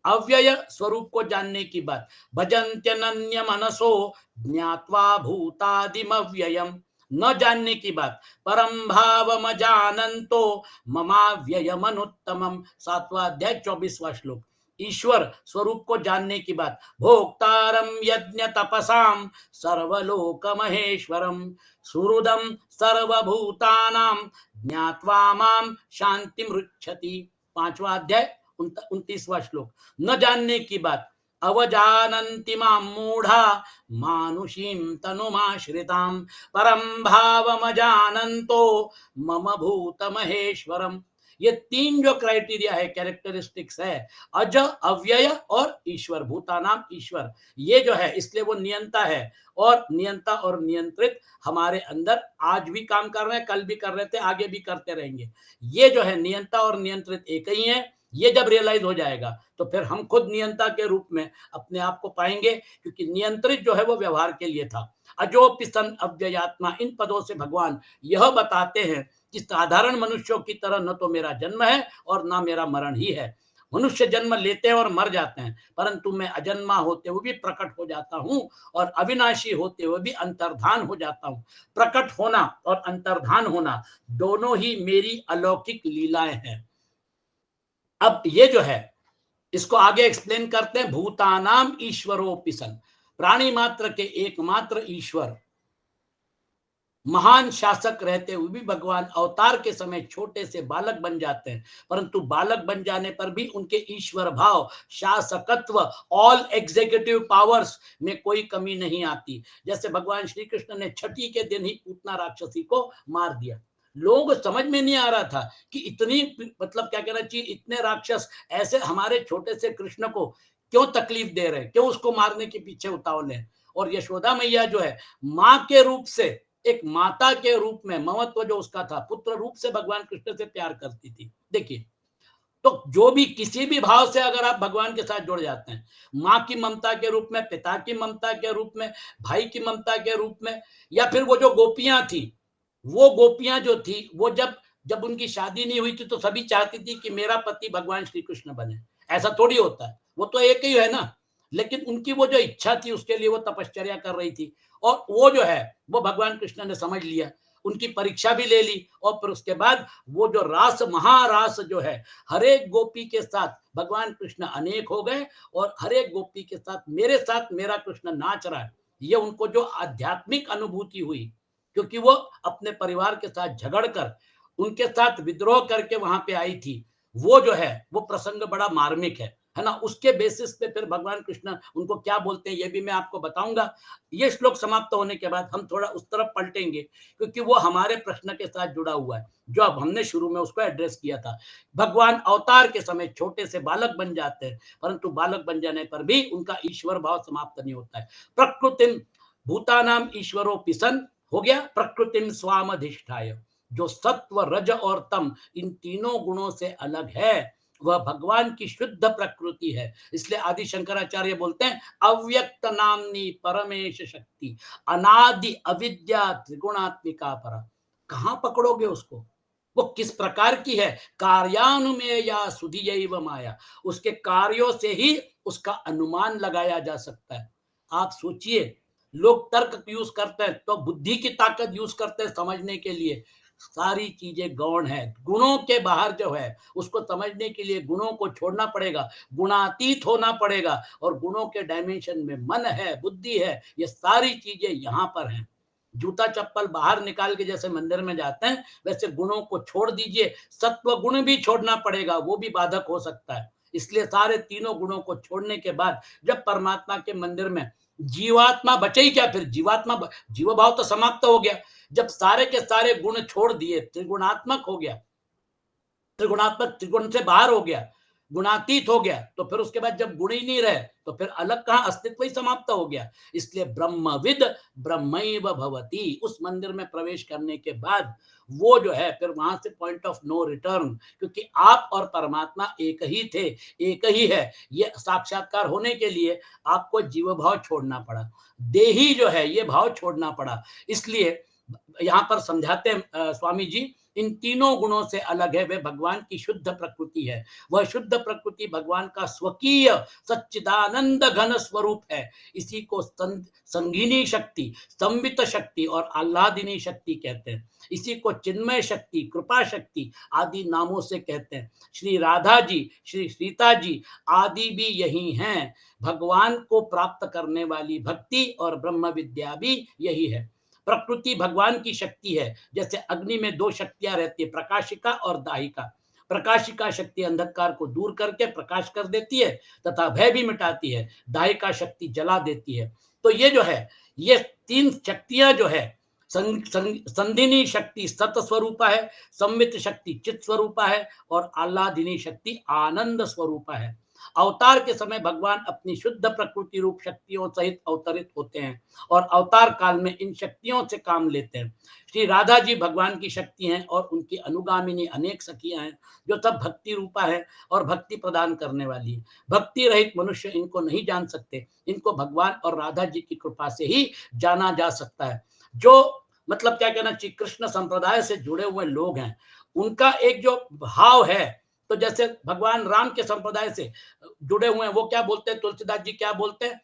अव्यय स्वरूप को जानने की बात, भजन्त्यनन्य मनसो ज्ञात्वा भूतादिम अव्ययम। न जानने की बात, परम भावम जानन्तो ममाव्ययम अनुत्तमम। 7वां अध्याय 24वां श्लोक। ईश्वर स्वरूप को जानने की बात, भोक्तारम यज्ञ तपसाम सर्वलोक महेश्वरम सुहृदम सर्वभूतानां ज्ञात्वा माम शांति मृच्छति। 5वां अध्याय 29वां श्लोक। न जानने की बात, अवजानन्ति मां मूढ़ा मानुषीं तनुमाश्रितां परम भावमजानन्तो मम भूत महेश्वरम। ये 3 जो क्राइटेरिया है, कैरेक्टरिस्टिक्स है, अज, अव्यय और ईश्वर, भूतानाम ईश्वर, ये जो है इसलिए वो नियंता है। और नियंता और नियंत्रित हमारे अंदर आज भी काम कर रहे हैं, कल भी कर रहे थे, आगे भी करते रहेंगे। ये जो है नियंता और नियंत्रित एक ही है। ये जब रियलाइज हो जाएगा तो फिर हम खुद नियंता के रूप में अपने आप को पाएंगे, क्योंकि नियंत्रित जो है वो व्यवहार के लिए था। अजोपि सन अव्ययात्मा, इन पदों से भगवान यह बताते हैं कि साधारण मनुष्यों की तरह न तो मेरा जन्म है और ना मेरा मरण ही है। मनुष्य जन्म लेते हैं और मर जाते हैं, परंतु मैं अजन्मा होते हुए भी प्रकट हो जाता हूं और अविनाशी होते हुए भी अंतर्धान हो जाता हूं। प्रकट होना और अंतर्धान होना दोनों ही मेरी अलौकिक लीलाएं हैं। अब ये जो है इसको आगे एक्सप्लेन करते हैं। भूतानाम ईश्वरोपि सन, प्राणी मात्र के एकमात्र ईश्वर, महान शासक रहते हुए भी भगवान अवतार के समय छोटे से बालक बन जाते हैं, परंतु बालक बन जाने पर भी उनके ईश्वर भाव, शासकत्व, ऑल एग्जीक्यूटिव पावर्स में कोई कमी नहीं आती। जैसे भगवान श्री कृष्ण ने छठी के दिन ही पूतना राक्षसी को मार दिया। लोग समझ में नहीं आ रहा था कि इतनी, मतलब क्या कहना चाहिए, इतने राक्षस ऐसे हमारे छोटे से कृष्ण को क्यों तकलीफ दे रहे हैं, क्यों उसको मारने के पीछे उतावले हैं। और यशोदा मैया जो है माँ के रूप से, एक माता के रूप में ममत्व जो उसका था, पुत्र रूप से भगवान कृष्ण से प्यार करती थी। देखिए, तो जो भी किसी भी भाव से अगर आप भगवान के साथ जुड़ जाते हैं, माँ की ममता के रूप में, पिता की ममता के रूप में, भाई की ममता के रूप में, या फिर वो जो गोपियां थी, वो गोपियां जो थी वो जब जब उनकी शादी नहीं हुई थी तो सभी चाहती थी कि मेरा पति भगवान श्री कृष्ण बने। ऐसा थोड़ी होता है, वो तो एक ही है ना। लेकिन उनकी वो जो इच्छा थी उसके लिए वो तपश्चर्या कर रही थी, और वो जो है वो भगवान कृष्ण ने समझ लिया, उनकी परीक्षा भी ले ली। और फिर उसके बाद वो जो रास, महारास जो है, हर एक गोपी के साथ भगवान कृष्ण अनेक हो गए और हर एक गोपी के साथ मेरा कृष्ण नाच रहा है। ये उनको जो आध्यात्मिक अनुभूति हुई, क्योंकि वो अपने परिवार के साथ झगड़ कर, उनके साथ विद्रोह करके वहां पे आई थी, वो जो है वो प्रसंग बड़ा मार्मिक है ना। उसके बेसिस पे फिर भगवान कृष्ण उनको क्या बोलते हैं ये भी मैं आपको बताऊंगा। ये श्लोक समाप्त होने के बाद हम थोड़ा उस तरफ पलटेंगे, क्योंकि वो हमारे प्रश्न के साथ जुड़ा हुआ है जो अब हमने शुरू में उसको एड्रेस किया था। भगवान अवतार के समय छोटे से बालक बन जाते हैं, परंतु बालक बन जाने पर भी उनका ईश्वर भाव समाप्त नहीं होता है। प्रकृति भूतानाम ईश्वरोऽपि सन् हो गया, प्रकृतिम स्वामधिष्ठाय, जो सत्व रज और तम इन तीनों गुणों से अलग है वह भगवान की शुद्ध प्रकृति है। इसलिए आदि शंकराचार्य बोलते हैं अव्यक्त नामनी परमेश शक्ति अनादि अविद्या त्रिगुणात्मिका परा। कहां पकड़ोगे उसको, वो किस प्रकार की है, कार्यानुमेया सुधियैव माया, उसके कार्यों से ही उसका अनुमान लगाया जा सकता है। आप सोचिए, लोग तर्क यूज करते हैं तो बुद्धि की ताकत यूज करते हैं समझने के लिए, सारी चीजें गौण है, गुणों के बाहर जो है उसको समझने के लिए गुणों को छोड़ना पड़ेगा, गुणातीत होना पड़ेगा, और गुणों के डायमेंशन में मन है, बुद्धि है, ये सारी चीजें यहां पर हैं। जूता चप्पल बाहर निकाल के जैसे मंदिर में जाते हैं वैसे गुणों को छोड़ दीजिए, सत्व गुण भी छोड़ना पड़ेगा, वो भी बाधक हो सकता है। इसलिए सारे तीनों गुणों को छोड़ने के बाद जब परमात्मा के मंदिर में जीवात्मा बचे ही क्या, फिर जीव भाव तो समाप्त हो गया। जब सारे के सारे गुण छोड़ दिए, त्रिगुणात्मक हो गया, त्रिगुणात्मक त्रिगुण से बाहर हो गया, गुणातीत हो गया, तो फिर उसके बाद जब गुण ही नहीं रहे तो फिर अलग कहां, अस्तित्व ही समाप्त हो गया। इसलिए ब्रह्मविद ब्रह्मैव भवति, उस मंदिर में प्रवेश करने के बाद वो जो है फिर वहां से पॉइंट ऑफ नो रिटर्न, क्योंकि आप और परमात्मा एक ही थे, एक ही है। ये साक्षात्कार होने के लिए आपको जीव भाव छोड़ना पड़ा, देही जो है ये भाव छोड़ना पड़ा। इसलिए यहाँ पर समझाते हैं स्वामी जी, इन तीनों गुणों से अलग है, वे भगवान की शुद्ध प्रकृति है। वह शुद्ध प्रकृति भगवान का स्वकीय सच्चिदानंद घन स्वरूप है। इसी को संगीनी शक्ति, संवित शक्ति और आह्लादिनी शक्ति कहते हैं। इसी को चिन्मय शक्ति, कृपा शक्ति आदि नामों से कहते हैं। श्री राधा जी, श्री सीता जी आदि भी यही हैं। भगवान को प्राप्त करने वाली भक्ति और ब्रह्म विद्या भी यही है। प्रकृति भगवान की शक्ति है। जैसे अग्नि में दो शक्तियां रहती है, प्रकाशिका और दाहिका। प्रकाशिका शक्ति अंधकार को दूर करके प्रकाश कर देती है तथा भय भी मिटाती है, दाहिका शक्ति जला देती है। तो ये जो है, ये तीन शक्तियां जो है, संधिनी शक्ति सत स्वरूपा है, संवित शक्ति चित स्वरूपा है और आह्लादिनी शक्ति आनंद स्वरूपा है। अवतार के समय भगवान अपनी शुद्ध प्रकृति रूप शक्तियों सहित अवतरित होते हैं और अवतार काल में इन शक्तियों से काम लेते हैं। श्री राधा जी भगवान की शक्ति हैं और उनकी अनुगामिनी अनेक सखियां हैं जो सब भक्ति रूपा है और भक्ति प्रदान करने वाली है। भक्ति रहित मनुष्य इनको नहीं जान सकते, इनको भगवान और राधा जी की कृपा से ही जाना जा सकता है। जो मतलब क्या कहना चाहिए, कृष्ण संप्रदाय से जुड़े हुए लोग हैं, उनका एक जो भाव है, तो जैसे भगवान राम के संप्रदाय से जुड़े हुए हैं, वो क्या बोलते हैं, तुलसीदास जी क्या बोलते हैं,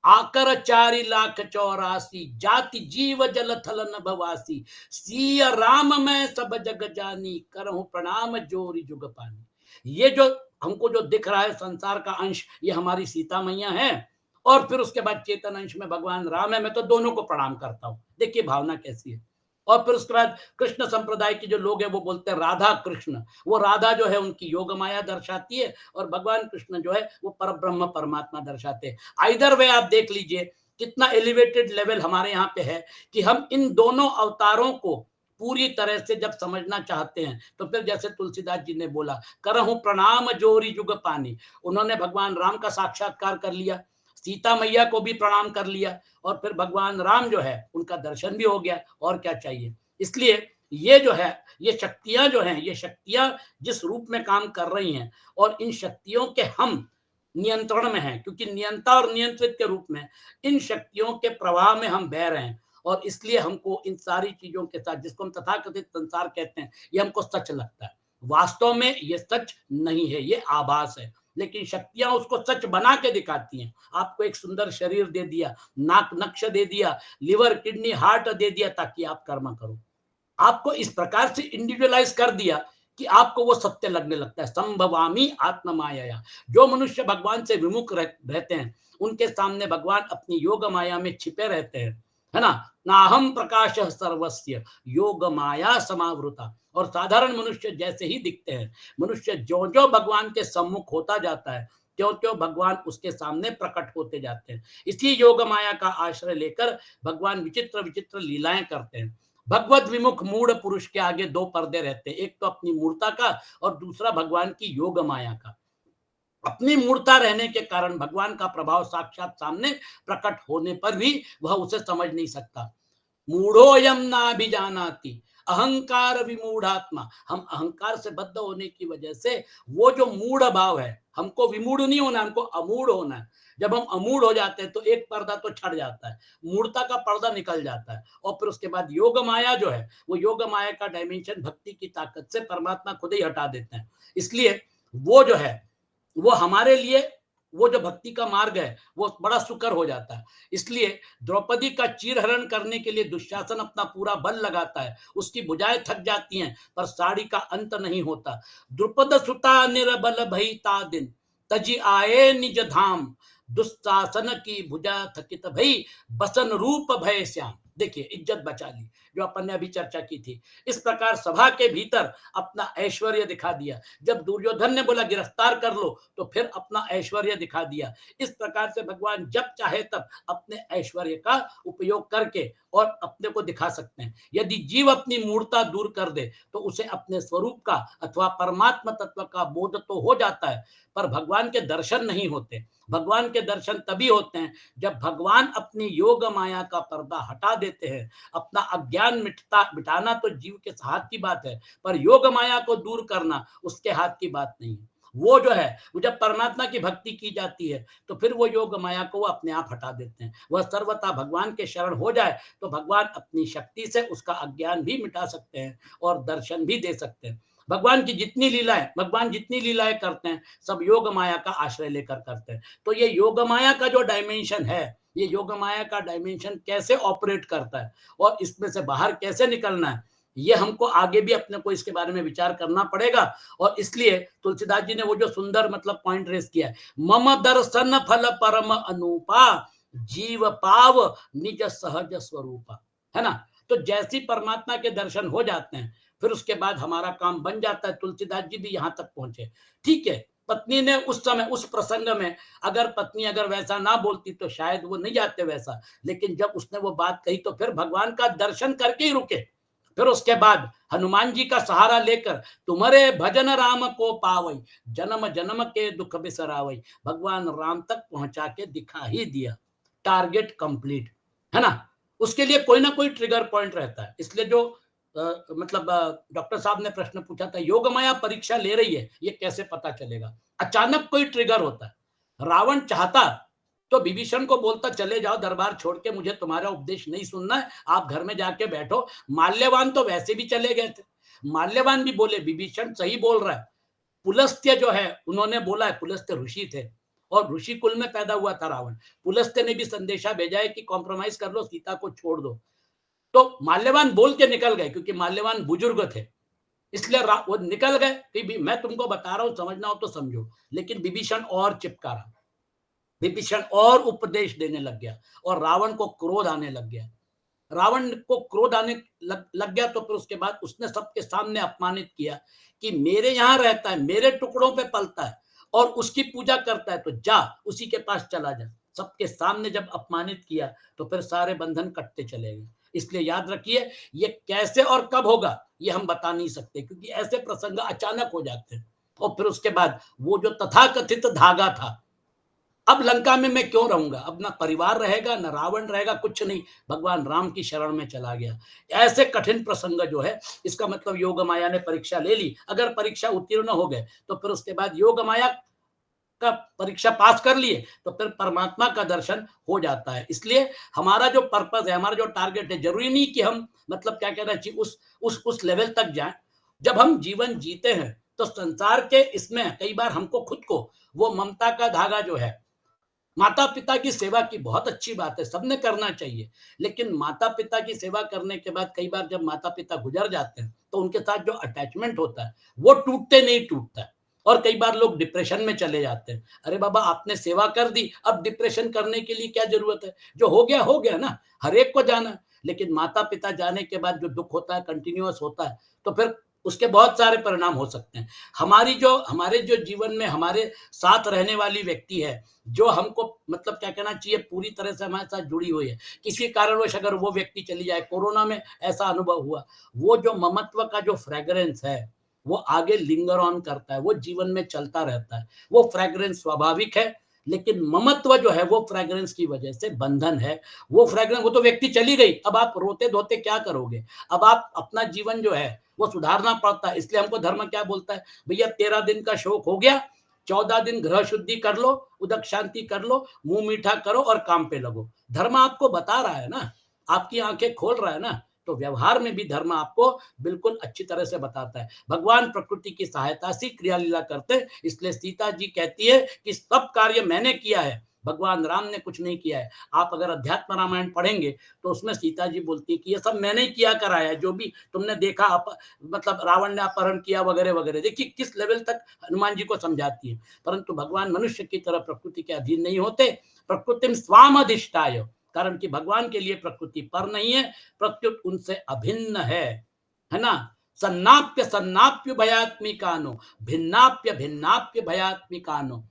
आकर 4,84,000 जाति जीव जल थल न भवासी, सिय राम मैं सब जग जानी, करहूं प्रणाम जोरी जुग पानी। ये जो हमको जो दिख रहा है संसार का अंश, ये हमारी सीता मैया है, और फिर उसके बाद चेतन अंश में भगवान राम है। मैं तो दोनों को प्रणाम करता हूं, देखिए भावना कैसी है। और फिर उसके बाद कृष्ण संप्रदाय के जो लोग हैं वो बोलते हैं राधा कृष्ण, वो राधा जो है उनकी योग माया दर्शाती है और भगवान कृष्ण जो है वो परब्रह्म परमात्मा दर्शाते हैं। आइदर वे आप देख लीजिए कितना एलिवेटेड लेवल हमारे यहाँ पे है कि हम इन दोनों अवतारों को पूरी तरह से जब समझना चाहते हैं तो फिर जैसे तुलसीदास जी ने बोला, करहूं प्रणाम जोरी जुग पानी, उन्होंने भगवान राम का साक्षात्कार कर लिया, सीता मैया को भी प्रणाम कर लिया, और फिर भगवान राम जो है उनका दर्शन भी हो गया, और क्या चाहिए। इसलिए ये जो है, ये शक्तियां जो हैं, ये शक्तियां जिस रूप में काम कर रही हैं, और इन शक्तियों के हम नियंत्रण में हैं, क्योंकि नियंता और नियंत्रित के रूप में इन शक्तियों के प्रवाह में हम बह रहे हैं। और इसलिए हमको इन सारी चीजों के साथ, जिसको हम तथाकथित संसार कहते हैं, ये हमको सच लगता है। वास्तव में ये सच नहीं है, ये आभास है, लेकिन शक्तियां उसको सच बना के दिखाती हैं। आपको एक सुंदर शरीर दे दिया, नाक नक्श दे दिया, लिवर किडनी हार्ट दे दिया ताकि आप कर्म करो। आपको इस प्रकार से इंडिविजुअलाइज कर दिया कि आपको वो सत्य लगने लगता है। संभवामी आत्म माया, जो मनुष्य भगवान से विमुख रहते हैं उनके सामने भगवान अपनी योग माया में छिपे रहते हैं, है ना। नाहम प्रकाश सर्वस्य योग माया समावृता। और साधारण मनुष्य जैसे ही दिखते हैं, मनुष्य जो जो भगवान के सम्मुख होता जाता है त्यों त्यों भगवान उसके सामने प्रकट होते जाते हैं। इसी योग माया का आश्रय लेकर भगवान विचित्र विचित्र लीलाएं करते हैं। भगवत विमुख मूढ़ पुरुष के आगे दो पर्दे रहते हैं, एक तो अपनी मूर्ता का और दूसरा भगवान की योग माया का। अपनी मूर्ता रहने के कारण भगवान का प्रभाव साक्षात सामने प्रकट होने पर भी वह उसे समझ नहीं सकता। मूढ़ोयम नाभिजानाति, अहंकार विमूढ़ात्मा। हम अहंकार से बद्ध होने की वजह से वो जो मूढ़ भाव है, हमको विमूढ़ नहीं होना, हमको अमूढ़ होना है। जब हम अमूढ़ हो जाते हैं तो एक पर्दा तो छट जाता है, मूढ़ता का पर्दा निकल जाता है, और फिर उसके बाद योग माया जो है, वो योग माया का डायमेंशन भक्ति की ताकत से परमात्मा खुद ही हटा देते हैं। इसलिए वो जो है, वो हमारे लिए, वो जो भक्ति का मार्ग है वो बड़ा सुकर हो जाता है। इसलिए द्रौपदी का चीरहरण करने के लिए दुशासन अपना पूरा बल लगाता है, उसकी भुजाएं थक जाती हैं, पर साड़ी का अंत नहीं होता। द्रुपद सुता निरबल भई ता दिन, तजी आए निज धाम, दुशासन की भुजा थकित भई, बसन रूप भय श्याम। देखिए, इज्जत बचा ली, जो अपन ने अभी चर्चा की थी। इस प्रकार सभा के भीतर अपना ऐश्वर्य दिखा दिया। जब दुर्योधन ने बोला गिरफ्तार कर लो, तो फिर अपना ऐश्वर्य दिखा दिया। इस प्रकार से भगवान जब चाहे तब अपने ऐश्वर्य का उपयोग करके और अपने को दिखा सकते हैं। यदि जीव अपनी मूर्ता दूर कर दे तो उसे अपने स्वरूप का अथवा परमात्मा तत्व का बोध तो हो जाता है, पर भगवान के दर्शन नहीं होते। भगवान के दर्शन तभी होते हैं जब भगवान अपनी योग माया का पर्दा हटा देते हैं। अपना अज्ञान मिटाना तो जीव के हाथ की बात है, पर योग माया को दूर करना उसके हाथ की बात नहीं है। वो जो है, वो जब परमात्मा की भक्ति की जाती है तो फिर वो योग माया को वो अपने आप हटा देते हैं। वह सर्वथा भगवान के शरण हो जाए तो भगवान अपनी शक्ति से उसका अज्ञान भी मिटा सकते हैं और दर्शन भी दे सकते हैं। भगवान की जितनी लीलाएं, भगवान जितनी लीलाएं करते हैं, सब योग माया का आश्रय लेकर करते हैं। तो ये योग माया का जो डायमेंशन है, ये योग माया का डायमेंशन कैसे ऑपरेट करता है और इसमें से बाहर कैसे निकलना है, ये हमको आगे भी अपने को इसके बारे में विचार करना पड़ेगा। और इसलिए तुलसीदास जी ने वो जो सुंदर मतलब पॉइंट रेस किया है, मम दर्शन फल परम अनुपा, जीव पाव निज सहज स्वरूपा, है ना। तो जैसी परमात्मा के दर्शन हो जाते हैं, फिर उसके बाद हमारा काम बन जाता है। तुलसीदास जी भी यहां तक पहुंचे। ठीक है, पत्नी ने उस समय, उस प्रसंग में, अगर पत्नी अगर वैसा ना बोलती तो शायद वो नहीं जाते वैसा, लेकिन जब उसने वो बात कही तो फिर भगवान का दर्शन करके ही रुके। फिर उसके बाद हनुमान जी का सहारा लेकर, तुम्हारे भजन राम को पावई, जन्म जन्म के दुख बिसरावई, भगवान राम तक पहुंचा के दिखा ही दिया। टारगेट कंप्लीट, है ना। उसके लिए कोई ना कोई ट्रिगर पॉइंट रहता है। इसलिए जो मतलब डॉक्टर साहब ने प्रश्न पूछा था, योग माया परीक्षा ले रही है, ये कैसे पता चलेगा। अचानक कोई ट्रिगर होता है। रावण चाहता तो विभीषण को बोलता, चले जाओ दरबार छोड़ के, मुझे तुम्हारा उपदेश नहीं सुनना है, आप घर में जाके बैठो। माल्यवान तो वैसे भी चले गए थे। माल्यवान भी बोले विभीषण सही बोल रहा है। पुलस्त्य जो है, उन्होंने बोला है, पुलस्त्य ऋषि थे और ऋषि कुल में पैदा हुआ था रावण। पुलस्त्य ने भी संदेशा भेजा है कि कॉम्प्रोमाइज कर लो, सीता को छोड़ दो। तो माल्यवान बोल के निकल गए, क्योंकि माल्यवान बुजुर्ग थे। इसलिए वो निकल गए कि मैं तुमको बता रहा हूं, समझना हो तो समझो। लेकिन विभीषण और चिपका रहा, विभीषण और उपदेश देने लग गया और रावण को क्रोध आने लग गया। रावण को क्रोध आने लग गया तो फिर उसके बाद उसने सबके सामने अपमानित किया कि मेरे यहां रहता है, मेरे टुकड़ों पे पलता है और उसकी पूजा करता है, तो जा उसी के पास चला जा। सबके सामने जब अपमानित किया तो फिर सारे बंधन कटते चले गए। इसलिए याद रखिए, ये कैसे और कब होगा ये हम बता नहीं सकते, क्योंकि ऐसे प्रसंग अचानक हो जाते हैं। और फिर उसके बाद वो जो तथाकथित धागा था, अब लंका में मैं क्यों रहूंगा, अब ना परिवार रहेगा ना रावण रहेगा, कुछ नहीं, भगवान राम की शरण में चला गया। ऐसे कठिन प्रसंग जो है, इसका मतलब योग माया ने परीक्षा ले ली। अगर परीक्षा उत्तीर्ण हो गए तो फिर उसके बाद योग माया का परीक्षा पास कर लिए तो फिर परमात्मा का दर्शन हो जाता है। इसलिए हमारा जो पर्पस है, हमारा जो टारगेट है, जरूरी नहीं कि हम मतलब क्या कहना चाहिए उस लेवल तक जाएं। जब हम जीवन जीते हैं तो संसार के इसमें कई बार हमको खुद को वो ममता का धागा जो है, माता पिता की सेवा की बहुत अच्छी बात है, सबने करना चाहिए। लेकिन माता पिता की सेवा करने के बाद कई बार जब माता पिता गुजर जाते हैं तो उनके साथ जो अटैचमेंट होता है वो टूटते नहीं टूटता है। और कई बार लोग डिप्रेशन में चले जाते हैं। अरे बाबा, आपने सेवा कर दी, अब डिप्रेशन करने के लिए क्या जरूरत है, जो हो गया ना, हर एक को जाना है। लेकिन माता पिता जाने के बाद जो दुख होता है कंटिन्यूअस होता है, तो फिर उसके बहुत सारे परिणाम हो सकते हैं। हमारे जो जीवन में हमारे साथ रहने वाली व्यक्ति है, जो हमको मतलब क्या कहना चाहिए पूरी तरह से हमारे साथ जुड़ी हुई है, किसी कारणवश अगर वो व्यक्ति चली जाए, कोरोना में ऐसा अनुभव हुआ, वो जो ममत्व का जो फ्रेग्रेंस है, वो आगे लिंगर ऑन करता है, वो जीवन में चलता रहता है। वो फ्रेग्रेंस स्वाभाविक है, लेकिन ममत्व जो है वो फ्रेग्रेंस की वजह से बंधन है। वो फ्रेग्रेंस, वो तो व्यक्ति चली गई, अब आप रोते-धोते क्या करोगे? अब आप अपना जीवन जो है वो सुधारना पड़ता है। इसलिए हमको धर्म क्या बोलता है, भैया 13 दिन का शोक हो गया, 14 दिन गृह शुद्धि कर लो, उदक शांति कर लो, मुँह मीठा करो और काम पे लगो। धर्म आपको बता रहा है ना, आपकी आँखें खोल रहा है ना, तो व्यवहार में भी धर्म आपको बिल्कुल अच्छी तरह से बताता है। भगवान प्रकृति की सहायता से क्रिया लीला करते हैं, इसलिए सीता जी कहती है कि सब कार्य मैंने किया है, भगवान राम ने कुछ नहीं किया है। आप अगर अध्यात्म रामायण पढ़ेंगे तो उसमें सीता जी बोलती है कि ये सब मैंने ही किया कराया है, जो भी तुमने देखा मतलब रावण ने अपहरण किया वगैरह वगैरह। देखिए किस लेवल तक हनुमान जी को समझाती है। परंतु भगवान मनुष्य की तरह प्रकृति के अधीन नहीं होते, प्रकृतिम स्वाम अधिष्ठाय, कारण कि भगवान के लिए प्रकृति पर नहीं है, प्रत्युत उनसे अभिन्न है ना? सन्नाप्य सन्नाप्य भयात्मिकानो, भिन्नाप्य भिन्नाप्य भयात्मिकानो।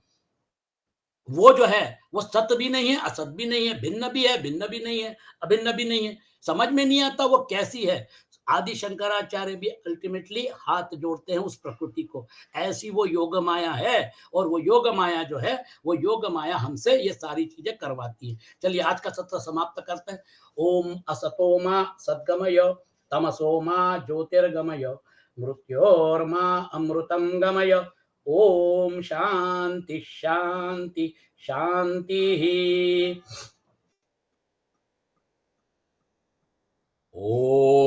वो जो है वो सत भी नहीं है, असत भी नहीं है, भिन्न भी है, भिन्न भी नहीं है, अभिन्न भी नहीं है। समझ में नहीं आता वो कैसी है। आदि शंकराचार्य भी अल्टीमेटली हाथ जोड़ते हैं उस प्रकृति को। ऐसी वो योग माया है, और वो योग माया जो है, वो योग माया हमसे ये सारी चीजें करवाती है। चलिए आज का सत्र समाप्त करते हैं। ओम असतो मा सद्गमय, तमसो मा ज्योतिर्गमय, मृत्योर्मा अमृतम गमय। ओम शांति शांति शांति। ओ